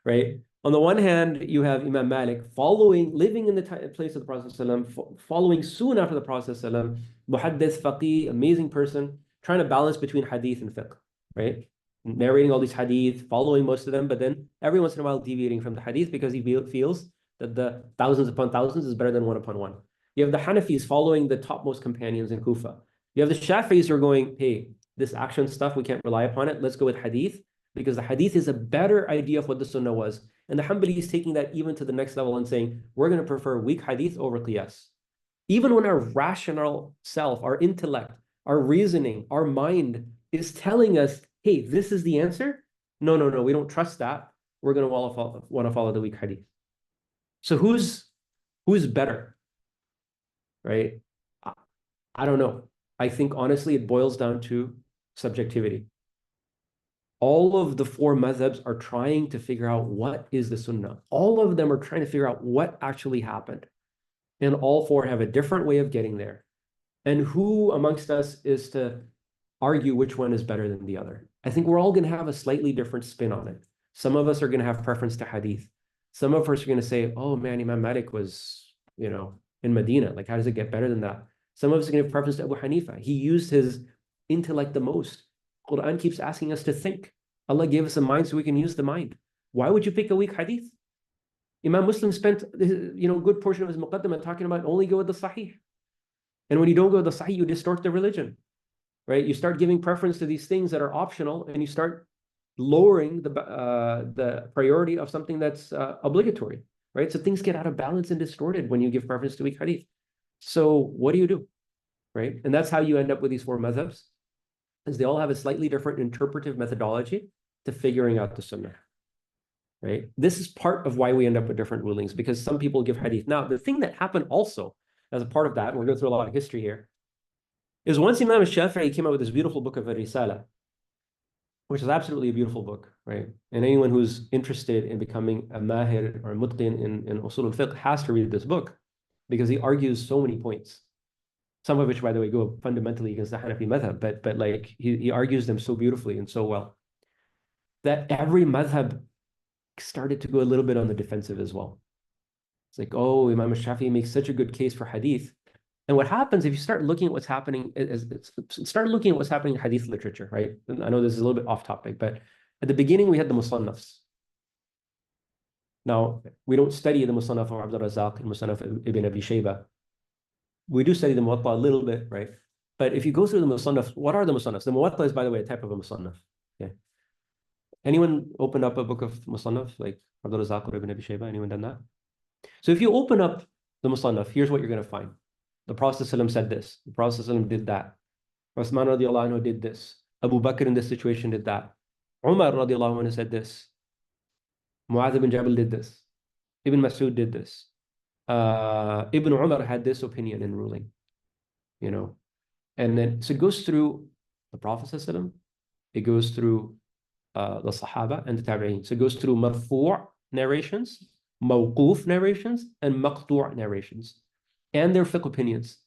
right? On the one hand, you have Imam Malik living in the place of the Prophet ﷺ, following soon after the Prophet ﷺ, muhaddith, faqih, amazing person, trying to balance between hadith and fiqh, right? Narrating all these hadith, following most of them, but then every once in a while deviating from the hadith because he feels that the thousands upon thousands is better than one upon one. You have the Hanafis following the topmost companions in Kufa. You have the Shafi'is who are going, hey, this action stuff, we can't rely upon it. Let's go with hadith because the hadith is a better idea of what the sunnah was. And the Hanbali is taking that even to the next level and saying, we're going to prefer weak hadith over qiyas. Even when our rational self, our intellect, our reasoning, our mind is telling us, hey, this is the answer. No, we don't trust that. We're going to want to follow the weak hadith. So who's better, right? I don't know. I think honestly, it boils down to subjectivity. All of the 4 madhabs are trying to figure out what is the sunnah. All of them are trying to figure out what actually happened. And all 4 have a different way of getting there. And who amongst us is to argue which one is better than the other? I think we're all going to have a slightly different spin on it. Some of us are going to have preference to hadith. Some of us are going to say, oh man, Imam Malik was, in Medina. Like, how does it get better than that? Some of us are going to have preference to Abu Hanifa. He used his intellect the most. Quran keeps asking us to think. Allah gave us a mind so we can use the mind. Why would you pick a weak hadith? Imam Muslim spent a good portion of his muqaddimah talking about only go with the sahih. And when you don't go with the sahih, you distort the religion, right? You start giving preference to these things that are optional and you start lowering the priority of something that's obligatory, right? So things get out of balance and distorted when you give preference to weak hadith. So what do? Right? And that's how you end up with these 4 madhabs, is they all have a slightly different interpretive methodology to figuring out the sunnah, right? This is part of why we end up with different rulings, because some people give hadith. Now, the thing that happened also as a part of that, and we're going through a lot of history here, is once Imam Shafi'i came out with this beautiful book of Risala, which is absolutely a beautiful book, right? And anyone who's interested in becoming a mahir or a mutqin in usul al-fiqh has to read this book because he argues so many points. Some of which, by the way, go fundamentally against the Hanafi madhab, but like he argues them so beautifully and so well that every madhab started to go a little bit on the defensive as well. It's like, oh, Imam Shafi'i makes such a good case for hadith. And what happens if you start looking at what's happening, start looking at what's happening in hadith literature, right? And I know this is a little bit off topic, but at the beginning we had the musannafs. Now, we don't study the musannaf of Abdul Razak and musannaf Ibn Abi Shayba. We do study the Muwatta a little bit, right? But if you go through the musannaf, what are the musannafs? The Muwatta is, by the way, a type of a musannaf. Okay. Anyone opened up a book of musannaf like Abdul Razak or Ibn Abi Shayba? Anyone done that? So if you open up the musannaf, here's what you're going to find. The Prophet ﷺ said this. The Prophet ﷺ did that. Uthman radiallahu anhu did this. Abu Bakr in this situation did that. Umar radiallahu anhu said this. Mu'adh ibn Jabal did this. Ibn Mas'ud did this. Ibn Umar had this opinion in ruling, and then so it goes through the Prophet ﷺ, it goes through the Sahaba and the Tabi'een. So it goes through marfu' narrations, mawquf narrations, and maqtu' narrations, and their fiqh opinions,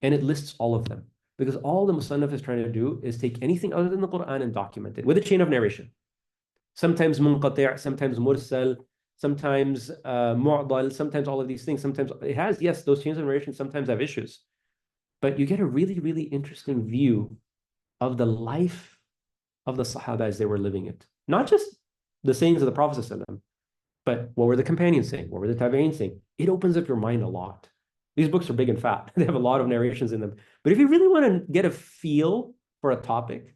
and it lists all of them because all the Musannaf is trying to do is take anything other than the Quran and document it with a chain of narration. Sometimes munqati', sometimes mursal, sometimes mu'dal, sometimes all of these things. Sometimes it has, yes, those chains of narration sometimes have issues. But you get a really, really interesting view of the life of the Sahaba as they were living it. Not just the sayings of the Prophet ﷺ, but what were the companions saying? What were the Tabi'een saying? It opens up your mind a lot. These books are big and fat. They have a lot of narrations in them. But if you really want to get a feel for a topic,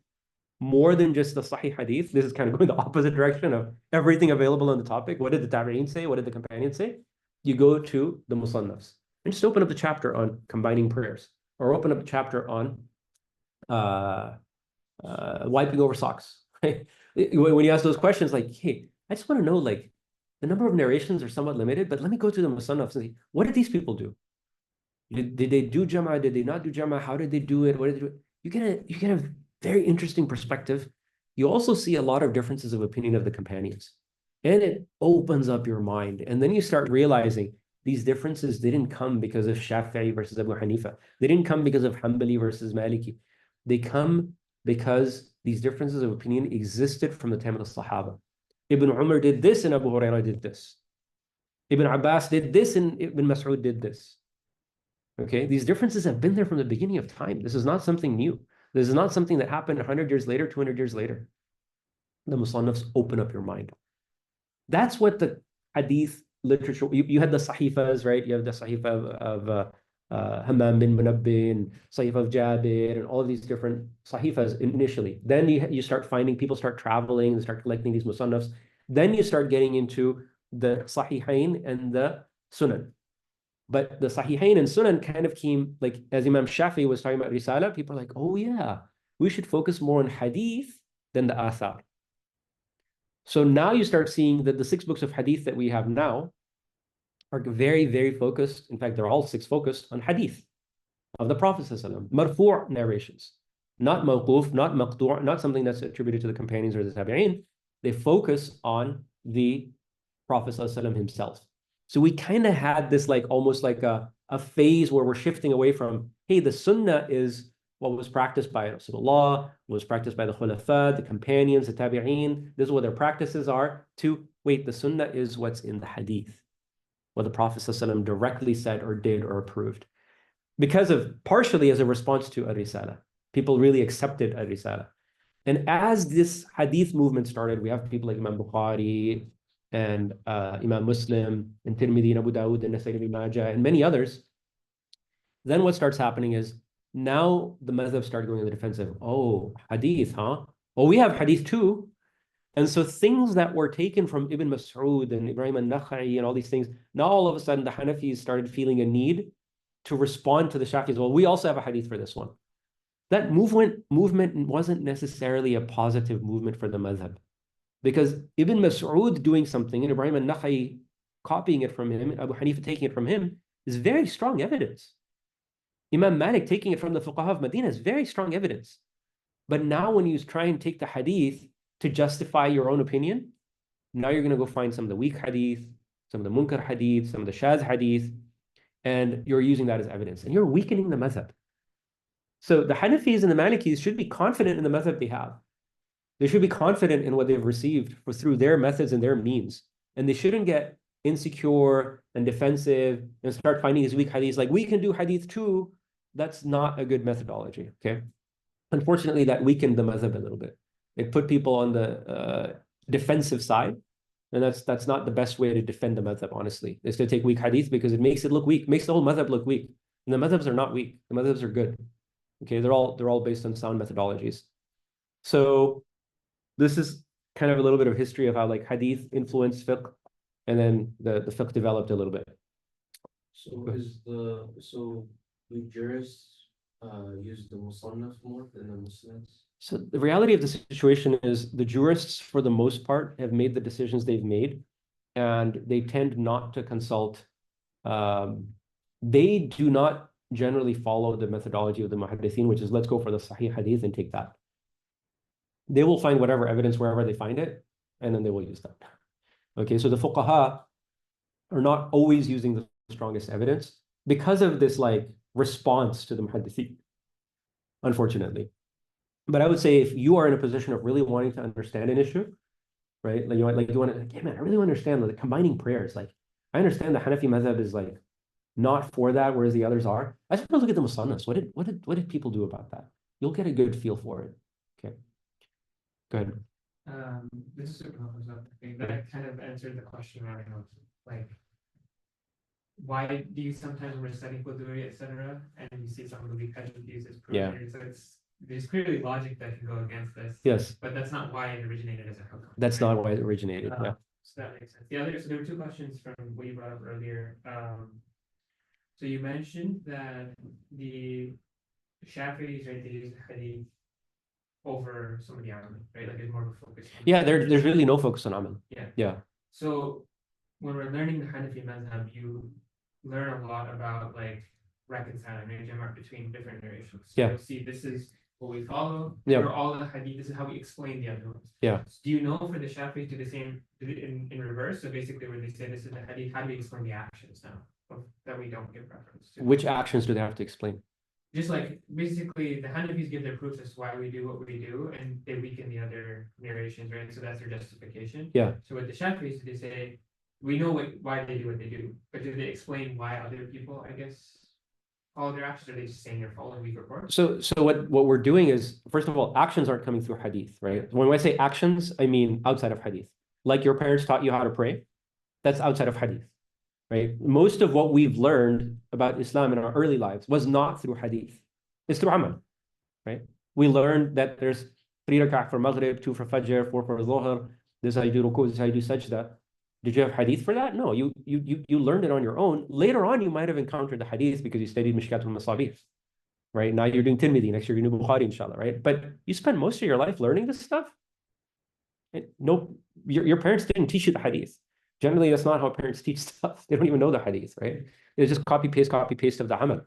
more than just the Sahih Hadith, this is kind of going the opposite direction of everything available on the topic. What did the Tabi'een say? What did the companions say? You go to the Musannafs and just open up the chapter on combining prayers, or open up a chapter on wiping over socks. Right? When you ask those questions, like, hey, I just want to know, like, the number of narrations are somewhat limited, but let me go through the Musannafs and see, what did these people do? Did they do Jama'ah? Did they not do Jama'ah? How did they do it? What did they do? You get a very interesting perspective. You also see a lot of differences of opinion of the companions, and it opens up your mind. And then you start realizing these differences didn't come because of Shafi'i versus Abu Hanifa. They didn't come because of Hanbali versus Maliki. They come because these differences of opinion existed from the time of the Sahaba. Ibn Umar did this and Abu Hurairah did this. Ibn Abbas did this and Ibn Mas'ud did this. Okay, these differences have been there from the beginning of time. This is not something new. This is not something that happened 100 years later, 200 years later. The Musannafs open up your mind. That's what the hadith literature, you had the Sahifas, right? You have the Sahifa of Hammam bin Munabbih and Sahifa of Jabir and all of these different Sahifas initially. Then you start finding, people start traveling and start collecting these Musannafs. Then you start getting into the Sahihain and the Sunan. But the Sahihain and Sunan kind of came, like, as Imam Shafi was talking about Risala, people are like, oh yeah, we should focus more on hadith than the athar. So now you start seeing that the 6 books of hadith that we have now are very, very focused. In fact, they're all 6 focused on hadith of the Prophet ﷺ, marfu' narrations, not mawquf, not maqtu', not something that's attributed to the companions or the tabi'een. They focus on the Prophet ﷺ himself. So we kind of had this, like, almost like a phase where we're shifting away from, hey, the sunnah is what was practiced by Rasulullah, was practiced by the khulafa, the companions, the tabi'een. This is what their practices are, to, wait, the sunnah is what's in the hadith, what the Prophet ﷺ directly said or did or approved. Because of, partially as a response to Ar-Risala. People really accepted Ar-Risala. And as this hadith movement started, we have people like Imam Bukhari, and Imam Muslim, and Tirmidhi, and Abu Dawud, and Nasa'i ibn Majah, and many others. Then what starts happening is, now the madhab start going on the defensive. Oh, hadith, huh? Well, we have hadith too. And so things that were taken from Ibn Mas'ud and Ibrahim al-Nakha'i and all these things, now all of a sudden the Hanafis started feeling a need to respond to the Shafis. Well, we also have a hadith for this one. That movement wasn't necessarily a positive movement for the madhab. Because Ibn Mas'ud doing something and Ibrahim al-Nakha'i copying it from him, and Abu Hanifa taking it from him, is very strong evidence. Imam Malik taking it from the fuqaha of Medina is very strong evidence. But now when you try and take the hadith to justify your own opinion, now you're going to go find some of the weak hadith, some of the munkar hadith, some of the shaz hadith, and you're using that as evidence. And you're weakening the madhab. So the Hanafis and the Malikis should be confident in the madhab they have. They should be confident in what they've received through their methods and their means. And they shouldn't get insecure and defensive and start finding these weak hadiths, like, we can do hadith too. That's not a good methodology, okay? Unfortunately, that weakened the madhab a little bit. It put people on the defensive side. And that's not the best way to defend the madhab, honestly, is to take weak hadith, because it makes it look weak, makes the whole madhab look weak. And the madhabs are not weak. The madhabs are good. Okay, they're all based on sound methodologies. So this is kind of a little bit of history of how, like, hadith influenced fiqh, and then the fiqh developed a little bit. So the jurists use the musannaf more than the Muslims? So the reality of the situation is the jurists, for the most part, have made the decisions they've made, and they tend not to consult. They do not generally follow the methodology of the muhaddithin, which is, let's go for the sahih hadith and take that. They will find whatever evidence wherever they find it, and then they will use that. Okay, so the fuqaha are not always using the strongest evidence because of this, like, response to the muhaddithin, unfortunately. But I would say, if you are in a position of really wanting to understand an issue, right? Like you want to, like, yeah, man, I really want to understand like combining prayers. Like I understand the Hanafi madhab is like not for that, whereas the others are. I just want to look at the Musannafs. What did people do about that? You'll get a good feel for it. Okay, go ahead. This is super helpful stuff. I think that kind of answered the question around like why do you sometimes when we're studying Quduri, etc., and you see some of the weak hadiths as proof, Yeah. so there's clearly logic that can go against this. Yes, But that's not why it originated as a hukam. that's right? not why it originated. Yeah. So that makes sense. So there were two questions from what you brought up earlier. So you mentioned that the Shafi'is, right, they use the hadith over some of the Amal, right? Like there's more of a focus. Yeah, there's really no focus on Amal. Yeah. Yeah. So when we're learning the Hanafi madhab, you learn a lot about like reconciling, right, Jamar, between different narrations. So Yeah. you'll see this is what we follow. Yeah. For all the hadith, this is how we explain the other ones. Yeah. So do you know for the Shafi'is do the same do it in reverse? So basically when they say this is the hadith, how do we explain the actions now that we don't give reference to? Which actions do they have to explain? Just like basically the Hanafis give their proofs as to why we do what we do, and they weaken the other narrations, right? So that's their justification. Yeah. So with the Shafi'is, they say we know why they do what they do, but do they explain why other people, I guess, follow their actions? Or are they just saying they're following weak reports? So what we're doing is, first of all, actions aren't coming through hadith, right? When I say actions, I mean outside of hadith. Like your parents taught you how to pray, that's outside of hadith, right? Most of what we've learned about Islam in our early lives was not through hadith. It's through amal, right? We learned that there's 3 rak'ah for Maghrib, 2 for Fajr, 4 for Dhuhr. This is how you do ruku, this is how you do sajda. Did you have hadith for that? No, you learned it on your own. Later on, you might have encountered the hadith because you studied Mishkat al-Masabih, right? Now you're doing Tirmidhi, next year you're doing Bukhari, inshallah, right? But you spend most of your life learning this stuff. No, your parents didn't teach you the hadith. Generally, that's not how parents teach stuff. They don't even know the hadith, right? It's just copy paste of the amal.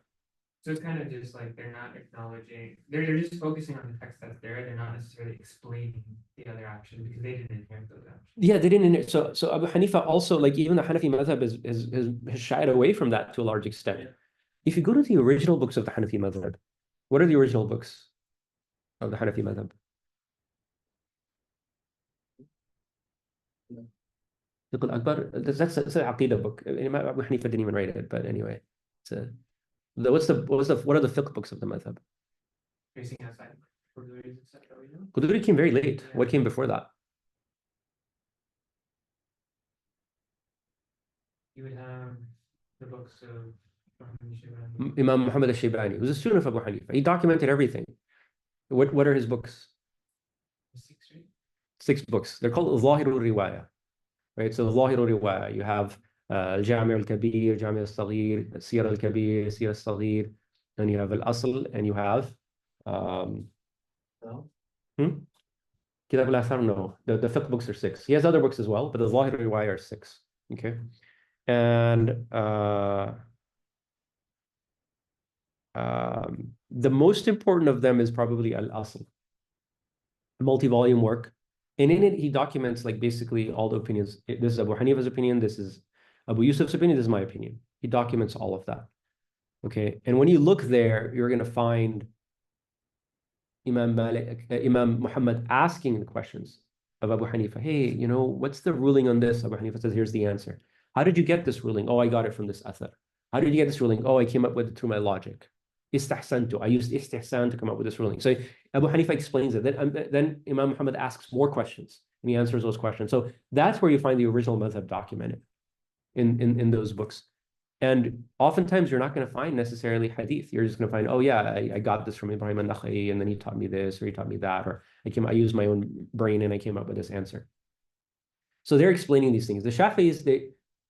So it's kind of just like they're not acknowledging, they're just focusing on the text that's there. They're not necessarily explaining the other actions because they didn't inherit those actions. Yeah, they didn't. So Abu Hanifa also, like even the Hanafi madhab has shied away from that to a large extent. Yeah. If you go to the original books of the Hanafi madhab, what are the original books of the Hanafi madhab? Fiqh al-Akbar, that's an Aqidah book. Abu Hanifa didn't even write it, but anyway. What are the fiqh books of the madhab? Facing outside Quduri, etc. You know? Quduri came very late. Yeah. What came before that? You would have the books of Muhammad Shaybani. Imam Muhammad al-Shaybani, who's a student of Abu Hanifa. He documented everything. What are his books? 6, right? 6 books. They're called Zahirul Riwaya, right? So Zahirul Riwaya, you have Al-Jami' al-Kabir, Jami' al-Saghir, Sir al-Kabir, Sir al-Saghir, and you have Al-Asl, and you have No? Kitab al-Athar, no. The fiqh books are 6. He has other books as well, but the Zahirul Riwaya are 6. Okay. And the most important of them is probably Al-Asl, a multi-volume work. And in it, he documents like basically all the opinions. This is Abu Hanifa's opinion. This is Abu Yusuf's opinion. This is my opinion. He documents all of that. Okay. And when you look there, you're going to find Imam Muhammad asking the questions of Abu Hanifa. Hey, what's the ruling on this? Abu Hanifa says, here's the answer. How did you get this ruling? Oh, I got it from this athar. How did you get this ruling? Oh, I came up with it through my logic. Istihsantu. I used istihsan to come up with this ruling. So Abu Hanifa explains it. Then Imam Muhammad asks more questions, and he answers those questions. So that's where you find the original madhab documented in those books. And oftentimes you're not going to find necessarily hadith. You're just going to find, oh yeah, I got this from Ibrahim an-Nakha'i, and then he taught me this, or he taught me that, or I used my own brain and I came up with this answer. So they're explaining these things. The Shafi'is,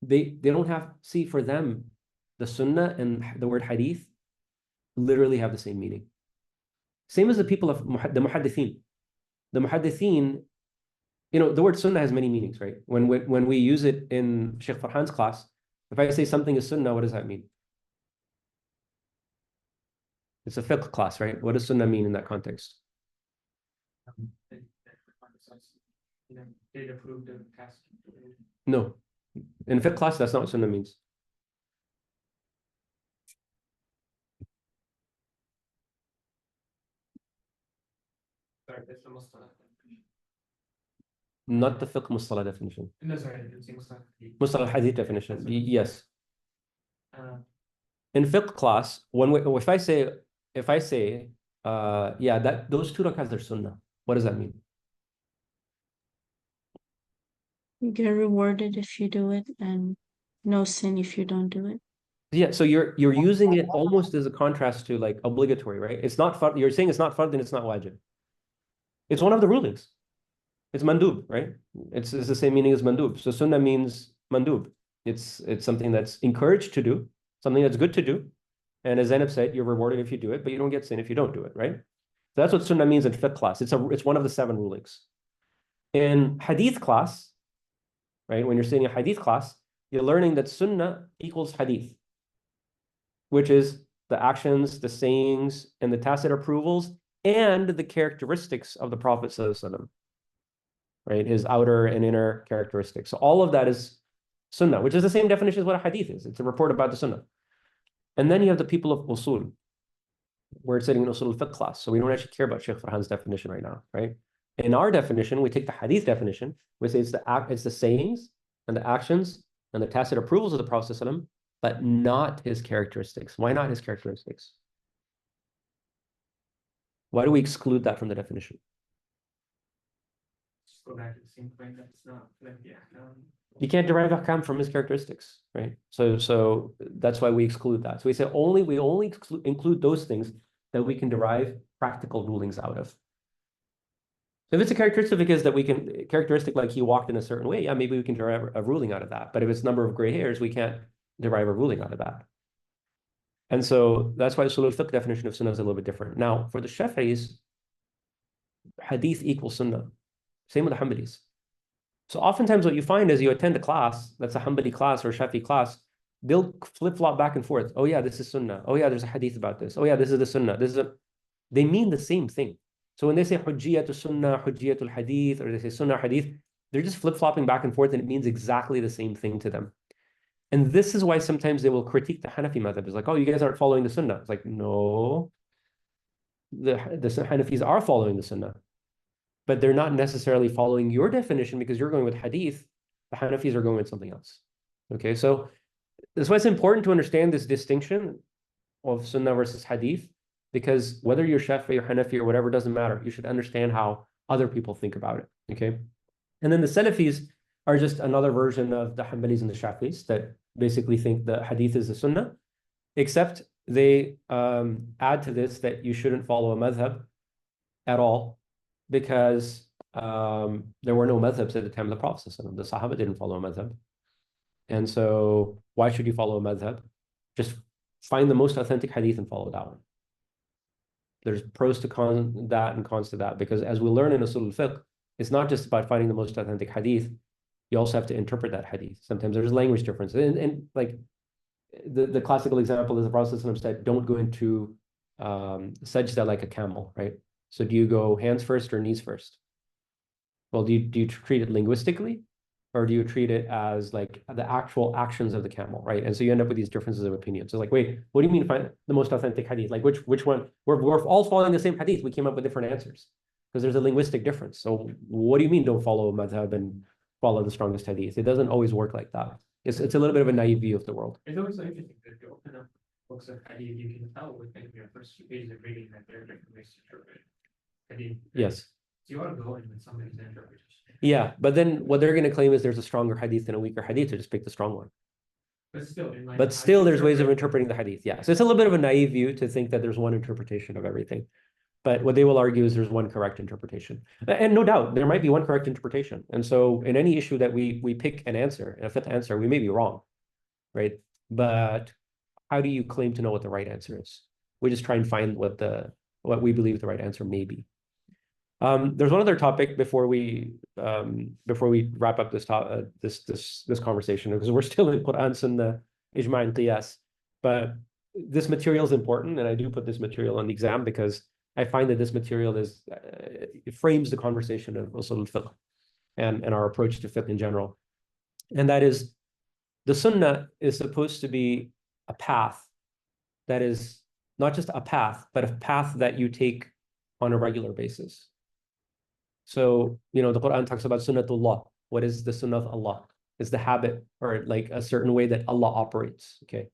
they don't have, see, for them, the sunnah and the word hadith literally have the same meaning. Same as the people of the muhaddithin. The muhaddithin, the word sunnah has many meanings, right? When we use it in Sheikh Farhan's class, if I say something is sunnah, what does that mean? It's a fiqh class, right? What does sunnah mean in that context? They approved of task. No. In fiqh class, that's not what sunnah means. Sorry, that's almost not the fiqh mustalah definition. No, sorry, I'm saying Mustalah Hadith. Mustalah hadith definition. Yes. Uh, In fiqh class, if I say, yeah, that those 2 rakats are sunnah, what does that mean? You get rewarded if you do it, and no sin if you don't do it. Yeah, so you're using it almost as a contrast to like obligatory, right? It's not fard, you're saying it's not fard and it's not wajib. It's one of the rulings. It's mandub, right? It's the same meaning as mandub. So sunnah means mandub. It's something that's encouraged to do, something that's good to do. And as Zainab said, you're rewarded if you do it, but you don't get sin if you don't do it, right? So that's what sunnah means in fiqh class. It's one of the 7 rulings. In hadith class, right? When you're studying a hadith class, you're learning that sunnah equals hadith, which is the actions, the sayings, and the tacit approvals, and the characteristics of the Prophet ﷺ, right? His outer and inner characteristics. So all of that is sunnah, which is the same definition as what a hadith is. It's a report about the sunnah. And then you have the people of usul. We're sitting in usul al-fiqh class, so we don't actually care about Sheikh Farhan's definition right now, right? In our definition, we take the hadith definition, we say it's the sayings and the actions and the tacit approvals of the Prophet ﷺ, but not his characteristics. Why not his characteristics? Why do we exclude that from the definition? just go back to the same point that it's not like, yeah. You can't derive ahkam from his characteristics, right? So that's why we exclude that. So we say we only include those things that we can derive practical rulings out of. If it's a characteristic like he walked in a certain way, yeah, maybe we can derive a ruling out of that. But if it's number of gray hairs, we can't derive a ruling out of that. And so that's why the usul al-fiqh definition of sunnah is a little bit different. Now, for the Shafi'is, hadith equals sunnah. Same with the Hanbalis. So oftentimes what you find is you attend a class, that's a Hanbali class or a Shafi'i class, they'll flip-flop back and forth. Oh yeah, this is sunnah. Oh yeah, there's a hadith about this. Oh yeah, this is the sunnah. They mean the same thing. So when they say hujjiyatul sunnah, hujjiyatul hadith, or they say sunnah hadith, they're just flip-flopping back and forth and it means exactly the same thing to them. And this is why sometimes they will critique the Hanafi madhab. It's like, oh, you guys aren't following the sunnah. It's like, no, the Hanafis are following the sunnah, but they're not necessarily following your definition because you're going with hadith. The Hanafis are going with something else. Okay, so that's why it's important to understand this distinction of sunnah versus hadith, because whether you're Shafi'i or Hanafi or whatever, doesn't matter. You should understand how other people think about it, okay? And then the Salafis are just another version of the Hanbalis and the Shafi'is that basically think the hadith is the sunnah, except they add to this that you shouldn't follow a madhab at all because there were no madhabs at the time of the Prophet. The Sahaba didn't follow a madhab. And so why should you follow a madhab? Just find the most authentic hadith and follow that one. There's pros to that and cons to that, because as we learn in usul al-fiqh, it's not just about finding the most authentic hadith. You also have to interpret that hadith. Sometimes there's language differences. And like the classical example is the Prophet said, don't go into sajda like a camel, right? So do you go hands first or knees first? Well, do you treat it linguistically, or do you treat it as like the actual actions of the camel, right? And so you end up with these differences of opinion. So like, wait, what do you mean find the most authentic hadith? Like which one? We're all following the same hadith. We came up with different answers because there's a linguistic difference. So what do you mean don't follow a madhab and follow the strongest hadith? It doesn't always work like that. It's a little bit of a naive view of the world. It's always so interesting that you open up books of hadith, you can tell within your first few pages of reading that there are different ways to interpret hadith. Yes. So you want to go in with somebody's interpretation. Yeah, but then what they're going to claim is there's a stronger hadith and a weaker hadith, so just pick the strong one. But still, There's ways of interpreting the hadith. Yeah, so it's a little bit of a naive view to think that there's one interpretation of everything. But what they will argue is there's one correct interpretation. And no doubt, there might be one correct interpretation. And so in any issue that we pick an answer, a fifth answer, we may be wrong, right? But how do you claim to know what the right answer is? We just try and find what we believe the right answer may be. There's one other topic before we wrap up this conversation, because we're still in Quran, Sunnah, Ijma' and Qiyas. But this material is important, and I do put this material on the exam because I find that this material it frames the conversation of usul al-fiqh and our approach to fiqh in general. And that is, the sunnah is supposed to be a path that is not just a path, but a path that you take on a regular basis. So, the Quran talks about sunnatullah. What is the sunnah of Allah? It's the habit or like a certain way that Allah operates. Okay.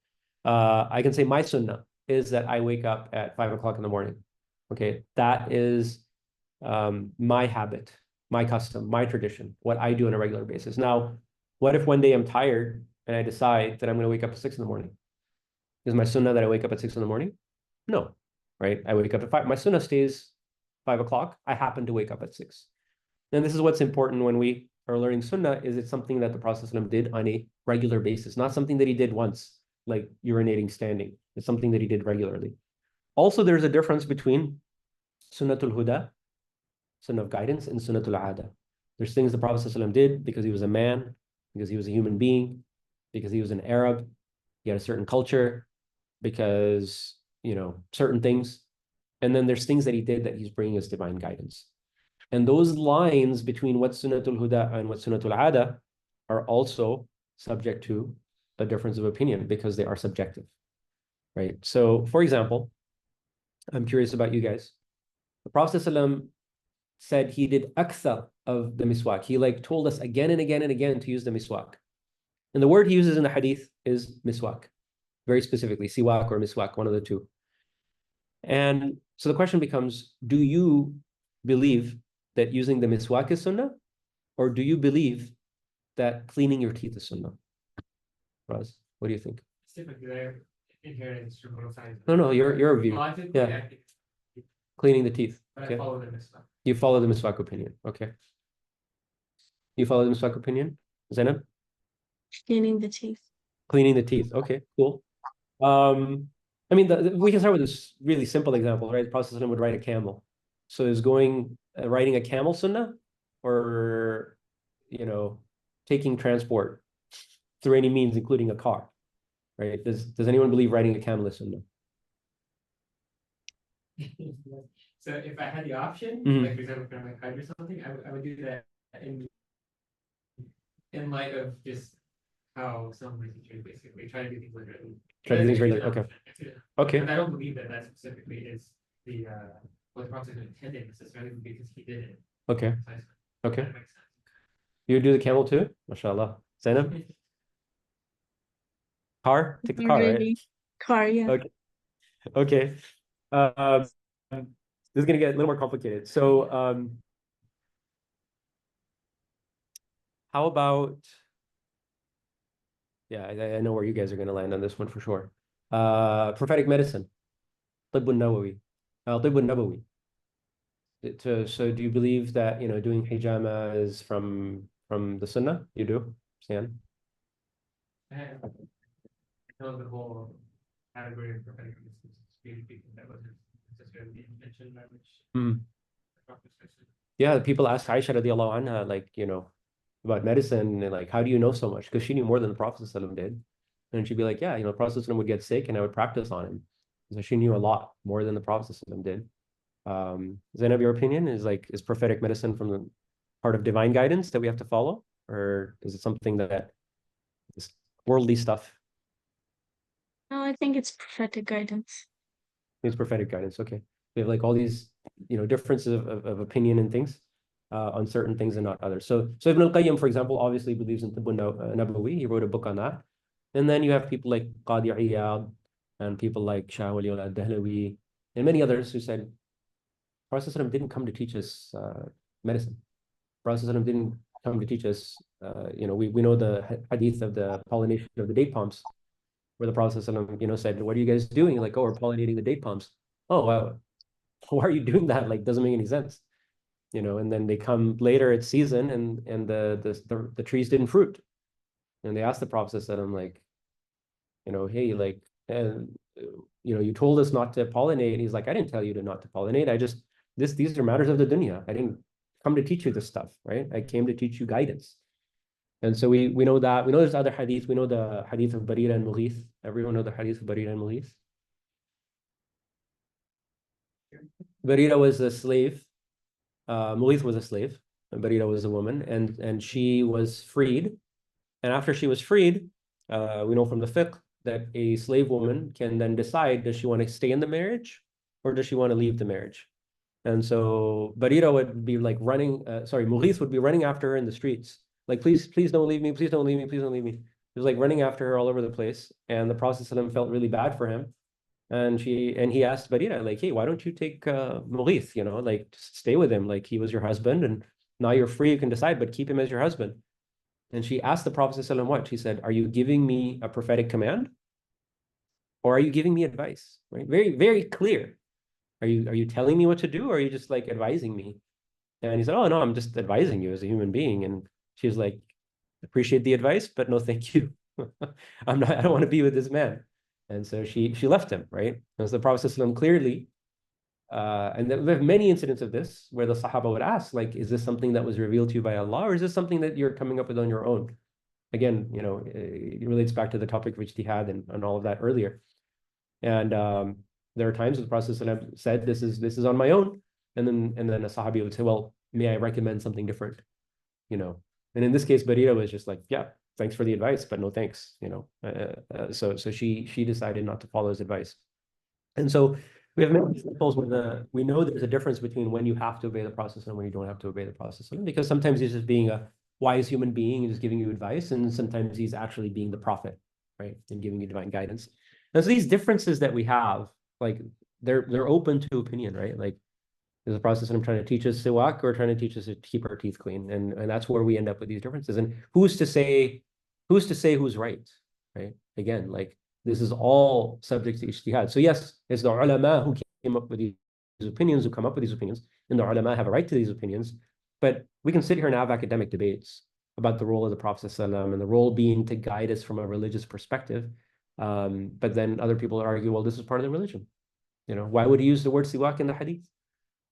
I can say my sunnah is that I wake up at 5 o'clock in the morning. Okay. That is my habit, my custom, my tradition, what I do on a regular basis. Now, what if one day I'm tired and I decide that I'm going to wake up at 6 in the morning? Is my sunnah that I wake up at 6 in the morning? No, right? I wake up at 5. My sunnah stays 5 o'clock. I happen to wake up at 6. And this is what's important when we are learning sunnah, is it's something that the Prophet ﷺ did on a regular basis, not something that he did once, like urinating standing. It's something that he did regularly. Also, there's a difference between sunnatul huda, sunnah of guidance, and sunnatul ada. There's things the Prophet ﷺ did because he was a man, because he was a human being, because he was an Arab, he had a certain culture, because, certain things. And then there's things that he did that he's bringing us divine guidance. And those lines between what's sunnatul huda and what's sunnatul ada are also subject to a difference of opinion because they are subjective, right? So, for example, I'm curious about you guys. The Prophet ﷺ said he did akthar of the miswak. He told us again and again and again to use the miswak. And the word he uses in the hadith is miswak, very specifically, siwak or miswak, one of the two. And so the question becomes, do you believe that using the miswak is sunnah? Or do you believe that cleaning your teeth is sunnah? Raz, what do you think? Typically, they're inherent from both sides. No, your view. Well, I think, Yeah. Cleaning the teeth. But Okay. I follow them as well. You follow the miswak opinion. Okay. You follow the miswak opinion? Zainab? Cleaning the teeth. Cleaning the teeth. Okay, cool. We can start with this really simple example, right? The Prophet would ride a camel. So is riding a camel sunnah, or, taking transport through any means, including a car, right? Does anyone believe riding a camel is sunnah? So if I had the option, Mhm. like for example, if I'm like hide or something, I would do that in light of just how some of my teachers basically try to do things literally. Try to do things It's an literally, okay. option, yeah. Okay. But I don't believe that specifically is the what the Prophet intended necessarily because he did it. Okay. Precisely. Okay. That makes sense. You do the camel too? MashaAllah. Zainab? Car? Take the car, right? Really? Car, yeah. Okay. Okay. This is gonna get a little more complicated. So, how about? Yeah, I know where you guys are gonna land on this one for sure. Prophetic medicine, Tibb al-Nawawi, Tibb al-Nabawi. So, do you believe that doing hijama is from the Sunnah? You do, Sian? I know the whole category of prophetic speaking that wasn't necessarily mentioned by which Mm. the Prophet said. Yeah, people ask Aisha radiallahu anha, about medicine and how do you know so much? Because she knew more than the Prophet ﷺ did. And she'd be like, yeah, the Prophet ﷺ would get sick and I would practice on him. So she knew a lot more than the Prophet ﷺ did. Zainab, your opinion is prophetic medicine from the part of divine guidance that we have to follow? Or is it something that is worldly stuff? No, I think it's prophetic guidance. It's prophetic guidance. Okay. We have all these, differences of opinion and things on certain things and not others. So Ibn al-Qayyim, for example, obviously believes in Tibb al-Nabawi. He wrote a book on that. And then you have people like Qadi Iyad and people like Shah Wali al-Dahlawi and many others who said, Prophet ﷺ didn't come to teach us medicine. Prophet ﷺ didn't come to teach us, we know the hadith of the pollination of the date palms, where the Prophet ﷺ, said, what are you guys doing? Like, oh, we're pollinating the date palms. Oh, wow. Why are you doing that? Doesn't make any sense. And then they come later, it's season, and the trees didn't fruit. And they asked the Prophet ﷺ, hey, you told us not to pollinate. He's like, I didn't tell you not to pollinate. These are matters of the dunya. I didn't come to teach you this stuff, right? I came to teach you guidance. And so we know that. We know there's other hadith. We know the hadith of Barira and Mughith. Everyone know the hadith of Barira and Mughith? Barira was a slave. Mughith was a slave. And Barira was a woman. And she was freed. And after she was freed, we know from the fiqh that a slave woman can then decide, does she want to stay in the marriage or does she want to leave the marriage? And so Barira would be like running, Mughith would be running after her in the streets. Like, please, please don't leave me. Please don't leave me. Please don't leave me. He was like running after her all over the place. And the Prophet ﷺ felt really bad for him. And he asked Barira, like, hey, why don't you take Mughith, you know, like just stay with him. Like he was your husband and now you're free, you can decide, but keep him as your husband. And she asked the Prophet ﷺ what? She said, are you giving me a prophetic command? Or are you giving me advice? Right? Very, very clear. Are you telling me what to do, or are you just like advising me? And he said, oh no, I'm just advising you as a human being. And she was like, appreciate the advice, but no, thank you. I don't want to be with this man. And so she left him, right? And so the Prophet ﷺ clearly, and we have many incidents of this where the Sahaba would ask, like, is this something that was revealed to you by Allah, or is this something that you're coming up with on your own? Again, you know, it relates back to the topic of ijtihad and all of that earlier. And there are times the Prophet ﷺ said, this is on my own. And then a Sahabi would say, well, may I recommend something different? You know, and in this case, Barira was just like, yeah, thanks for the advice, but no thanks, you know. So she decided not to follow his advice. And so we have many examples where we know there's a difference between when you have to obey the Prophet and when you don't have to obey the Prophet, because sometimes he's just being a wise human being and just giving you advice, and sometimes he's actually being the prophet, right, and giving you divine guidance. And so these differences that we have, like they're open to opinion, right? Like there's a process I'm trying to teach us siwak, or trying to teach us to keep our teeth clean, and that's where we end up with these differences. And who's to say who's right, right? Again, like this is all subject to ijtihad. So yes, it's the ulama who came up with these opinions, who come up with these opinions, and the ulama have a right to these opinions. But we can sit here and have academic debates about the role of the Prophet ﷺ and the role being to guide us from a religious perspective. But then other people argue, well, this is part of the religion. You know, why would he use the word siwak in the hadith?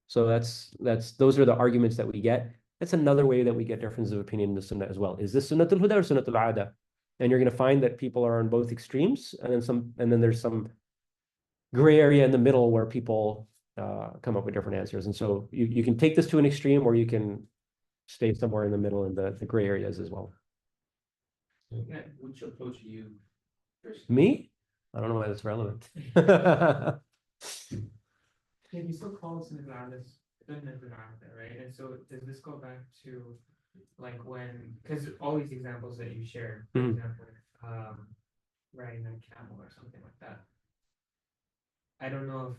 So those are the arguments that we get. That's another way that we get differences of opinion in the sunnah as well. Is this sunnatul huda or sunnatul ada? And you're going to find that people are on both extremes, and then there's some gray area in the middle where people come up with different answers. And so you can take this to an extreme, or you can stay somewhere in the middle in the gray areas as well. Yeah, which approach do you first? Me? I don't know why that's relevant. Can you still call us an right? And so does this go back to like when, because all these examples that you shared, for example, riding a camel or something like that. I don't know if,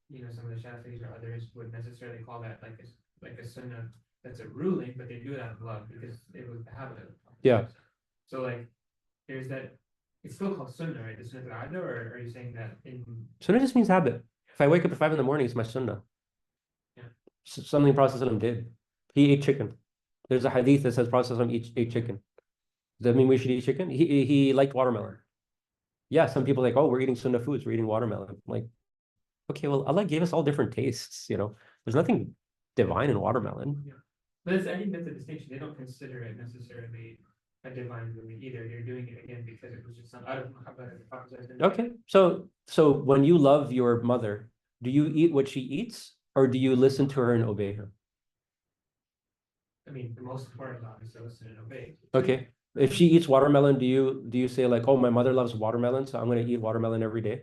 you know, some of the Shafi'is or others would necessarily call that like a sunnah that's a ruling, but they do it out of love because it was the habit of the Prophet. Yeah. So like there's that, it's still called sunnah, right? The sunnah al-ada, or are you saying that in Sunnah just means habit. If I wake up at 5 in the morning, it's my sunnah. Yeah. Something Prophet ﷺ did. He ate chicken. There's a hadith that says Prophet ﷺ ate chicken. Does that mean we should eat chicken? He liked watermelon. Yeah, some people are like, oh, we're eating sunnah foods, we're eating watermelon. I'm like, okay, well, Allah gave us all different tastes, you know. There's nothing divine in watermelon. Yeah. But I think that's a distinction. They don't consider it necessarily a divine ruling either. You're doing it again because it was just some out of muhabbat. Okay, so when you love your mother, do you eat what she eats, or do you listen to her and obey her? I mean, the most important obviously listen and obey. Okay, if she eats watermelon, do you say like, oh, my mother loves watermelon, so I'm going to eat watermelon every day?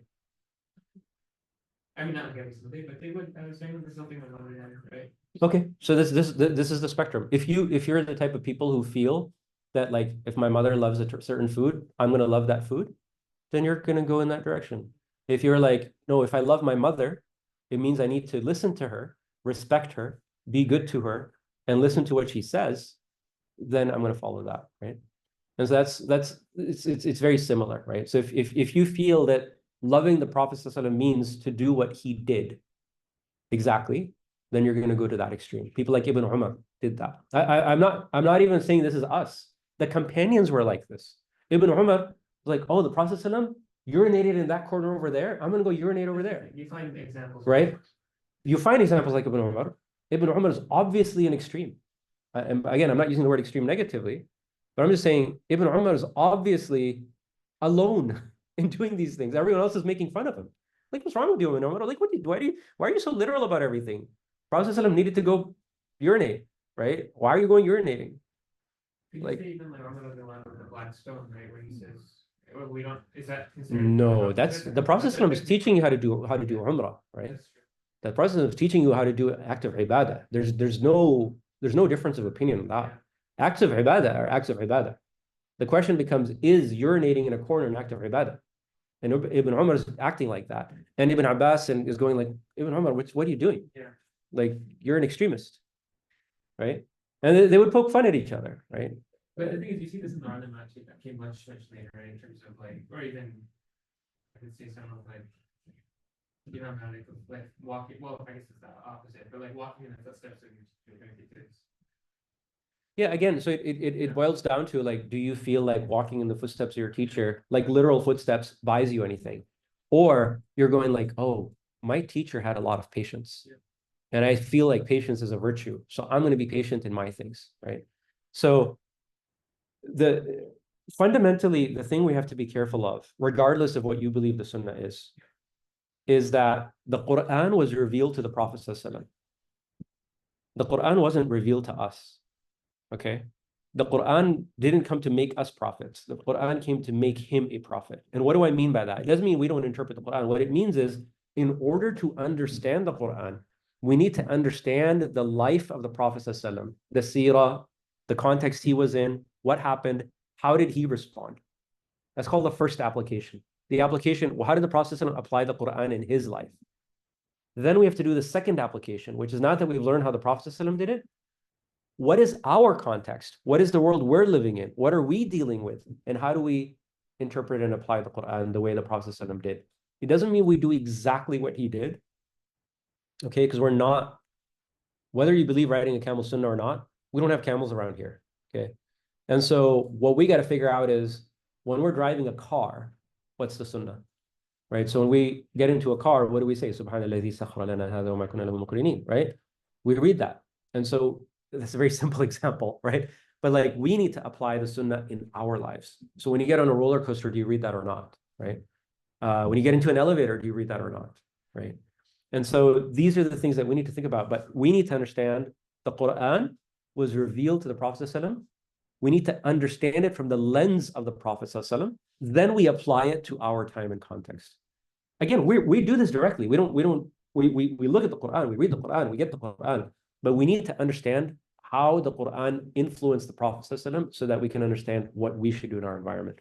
I mean, not every single day, but they would. I was saying there's something like that, right? Okay, so this is the spectrum. If you're the type of people who feel that like if my mother loves a certain food, I'm going to love that food, then you're going to go in that direction. If you're like, no, if I love my mother, it means I need to listen to her, respect her, be good to her, and listen to what she says, then I'm going to follow that, right? And so it's very similar, right? So if you feel that loving the Prophet ﷺ means to do what he did exactly, then you're going to go to that extreme. People like Ibn Umar did that. I'm not even saying this is us. The companions were like this. Ibn Umar was like, oh, the Prophet ﷺ urinated in that corner over there. I'm going to go urinate over there. You find examples, right? You find examples like Ibn Umar. Ibn Umar is obviously an extreme. And again, I'm not using the word extreme negatively, but I'm just saying Ibn Umar is obviously alone in doing these things. Everyone else is making fun of him. Like, what's wrong with you, Ibn Umar? Like, why are you so literal about everything? Prophet ﷺ needed to go urinate, right? Why are you going urinating? Like even like the black stone, right? Where he says, well, we don't, is that considered? No, that's the Prophet ﷺ is teaching you how to do Umrah, right? The Prophet is teaching you how to do acts of ibadah. There's no difference of opinion on that. Acts of ibadah are acts of ibadah. The question becomes, is urinating in a corner an act of ibadah? And Ibn Umar is acting like that. And Ibn Abbas is going like, Ibn Umar, what are you doing? Yeah. Like, you're an extremist, right? And they would poke fun at each other, right? But the thing is, you see this in the Ramadan actually that came much later, right? In terms of like, or even I could say some of like, you know, how like walking. Well, I guess it's the opposite, but like walking in the footsteps of your kids. Yeah, again, so it boils down to like, do you feel like walking in the footsteps of your teacher, like literal footsteps, buys you anything? Or you're going like, oh, my teacher had a lot of patience. Yeah. And I feel like patience is a virtue. So I'm going to be patient in my things, right? So fundamentally, the thing we have to be careful of, regardless of what you believe the Sunnah is that the Quran was revealed to the Prophet ﷺ. The Quran wasn't revealed to us. Okay, the Quran didn't come to make us prophets. The Quran came to make him a prophet. And what do I mean by that? It doesn't mean we don't interpret the Quran. What it means is, in order to understand the Quran, we need to understand the life of the Prophet ﷺ, the seerah, the context he was in, what happened, how did he respond? That's called the first application. The application, well, how did the Prophet ﷺ apply the Quran in his life? Then we have to do the second application, which is not that we've learned how the Prophet ﷺ did it. What is our context? What is the world we're living in? What are we dealing with? And how do we interpret and apply the Quran the way the Prophet ﷺ did? It doesn't mean we do exactly what he did, okay? Because we're not, whether you believe riding a camel sunnah or not, we don't have camels around here, okay? And so what we got to figure out is, when we're driving a car, what's the sunnah, right? So when we get into a car, what do we say? Subhanalladhi sakhara lana hadha wa ma kunna lahu muqrinin, right? We read that. And so that's a very simple example, right? But like, we need to apply the sunnah in our lives. So when you get on a roller coaster, do you read that or not, right? When you get into an elevator, do you read that or not, right? And so these are the things that we need to think about. But we need to understand the Quran was revealed to the Prophet ﷺ. We need to understand it from the lens of the Prophet ﷺ. Then we apply it to our time and context. Again, we do this directly. We look at the Quran, we read the Quran, we get the Quran, but we need to understand how the Quran influenced the Prophet ﷺ so that we can understand what we should do in our environment.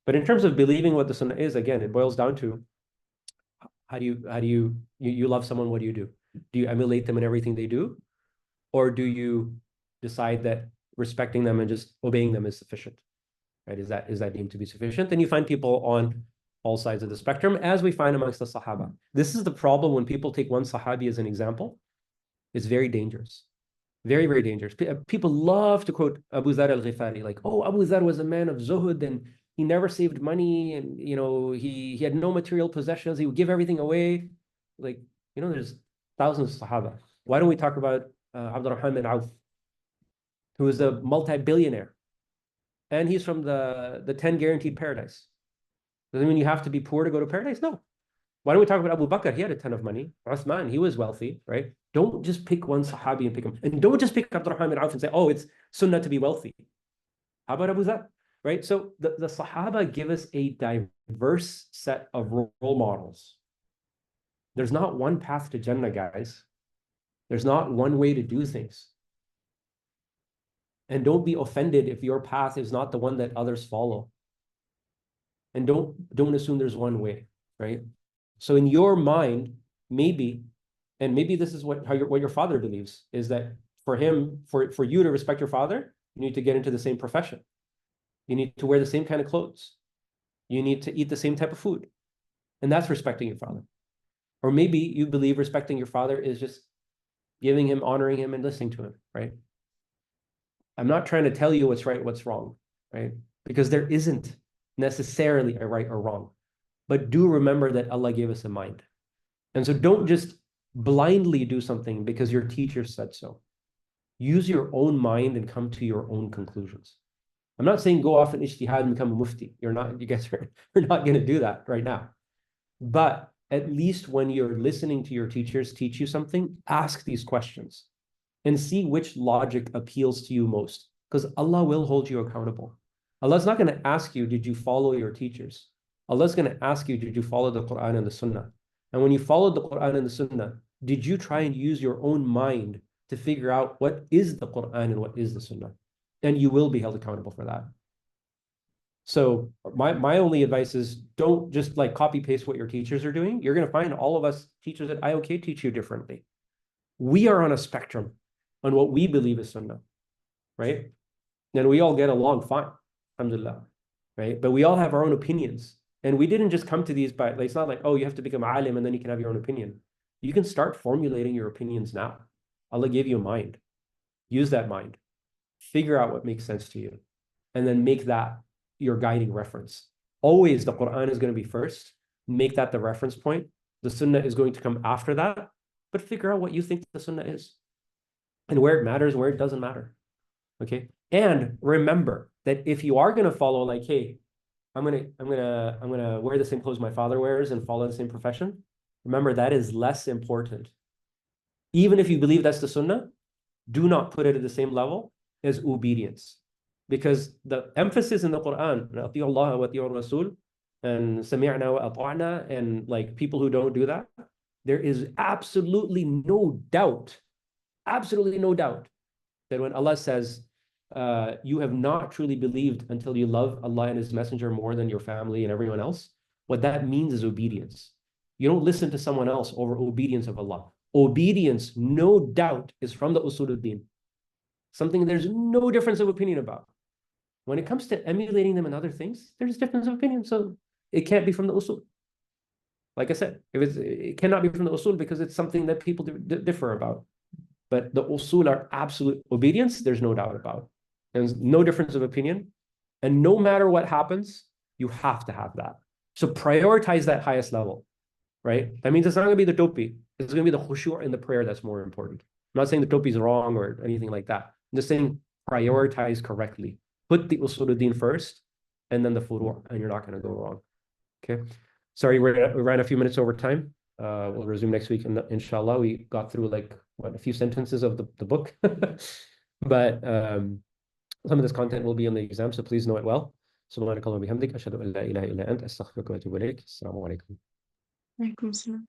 But in terms of believing what the Sunnah is, again, it boils down to, how do you love someone? What do you do? Do you emulate them in everything they do? Or do you decide that respecting them and just obeying them is sufficient, right? Is that deemed to be sufficient? And you find people on all sides of the spectrum, as we find amongst the Sahaba. This is the problem when people take one Sahabi as an example. It's very dangerous. Very, very dangerous. People love to quote Abu Dharr al-Ghifari, like, oh, Abu Dharr was a man of zuhud and he never saved money, and he had no material possessions, he would give everything away. Like, there's thousands of Sahaba. Why don't we talk about Abdurrahman bin Auf, who is a multi-billionaire, and he's from the 10 guaranteed paradise? Does it mean you have to be poor to go to paradise? No. Why don't we talk about Abu Bakr? He had a ton of money. Uthman, he was wealthy, right? Don't just pick one Sahabi and pick him. And don't just pick Abdurrahman bin Auf and say, oh, it's sunnah to be wealthy. How about Abu Dharr? Right? So the Sahaba give us a diverse set of role models. There's not one path to Jannah, guys. There's not one way to do things. And don't be offended if your path is not the one that others follow. And don't assume there's one way, right? So in your mind, maybe this is what your father believes, is that for you to respect your father, you need to get into the same profession. You need to wear the same kind of clothes. You need to eat the same type of food. And that's respecting your father. Or maybe you believe respecting your father is just giving him, honoring him, and listening to him, right? I'm not trying to tell you what's right, what's wrong, right? Because there isn't necessarily a right or wrong. But do remember that Allah gave us a mind. And so don't just blindly do something because your teacher said so. Use your own mind and come to your own conclusions. I'm not saying go off and ijtihad and become a mufti. You guys are not going to do that right now. But at least when you're listening to your teachers teach you something, ask these questions and see which logic appeals to you most, because Allah will hold you accountable. Allah's not going to ask you, did you follow your teachers? Allah's going to ask you, did you follow the Quran and the Sunnah? And when you followed the Quran and the Sunnah, did you try and use your own mind to figure out what is the Quran and what is the Sunnah? And you will be held accountable for that. So my only advice is don't just like copy paste what your teachers are doing. You're going to find all of us teachers at IOK teach you differently. We are on a spectrum on what we believe is Sunnah, right? And we all get along fine, alhamdulillah, right? But we all have our own opinions. And we didn't just come to these by, like, it's not like, oh, you have to become alim and then you can have your own opinion. You can start formulating your opinions now. Allah gave you a mind. Use that mind. Figure out what makes sense to you. And then make that your guiding reference. Always the Quran is going to be first. Make that the reference point. The Sunnah is going to come after that. But figure out what you think the Sunnah is. And where it matters, where it doesn't matter. Okay? And remember that if you are going to follow, like, hey, I'm gonna wear the same clothes my father wears and follow the same profession, remember that is less important. Even if you believe that's the Sunnah, do not put it at the same level as obedience. Because the emphasis in the Quran, أطيعوا الله وأطيعوا الرسول, and سمعنا وأطعنا, and like people who don't do that, there is absolutely no doubt that when Allah says, you have not truly believed until you love Allah and His Messenger more than your family and everyone else, what that means is obedience. You don't listen to someone else over obedience of Allah. Obedience, no doubt, is from the Usuluddin. Something there's no difference of opinion about. When it comes to emulating them in other things, there's difference of opinion. So it can't be from the Usul. Like I said, it cannot be from the Usul because it's something that people differ about. But the Usul are absolute obedience, there's no doubt about. There's no difference of opinion. And no matter what happens, you have to have that. So prioritize that highest level, right? That means it's not going to be the topi. It's going to be the khushu' in the prayer that's more important. I'm not saying the topi is wrong or anything like that. I'm just saying prioritize correctly. Put the usuluddin first and then the furu', and you're not going to go wrong. Okay. Sorry, we ran a few minutes over time. We'll resume next week, inshallah. We got through like a few sentences of the book. But some of this content will be in the exam, so please know it well. سبحانك اللهم وبحمدك أشهد أن لا إله إلا أنت أستغفرك وأتوب إليك. السلام عليكم. Alaikum salam.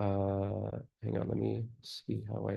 Hang on, let me see how I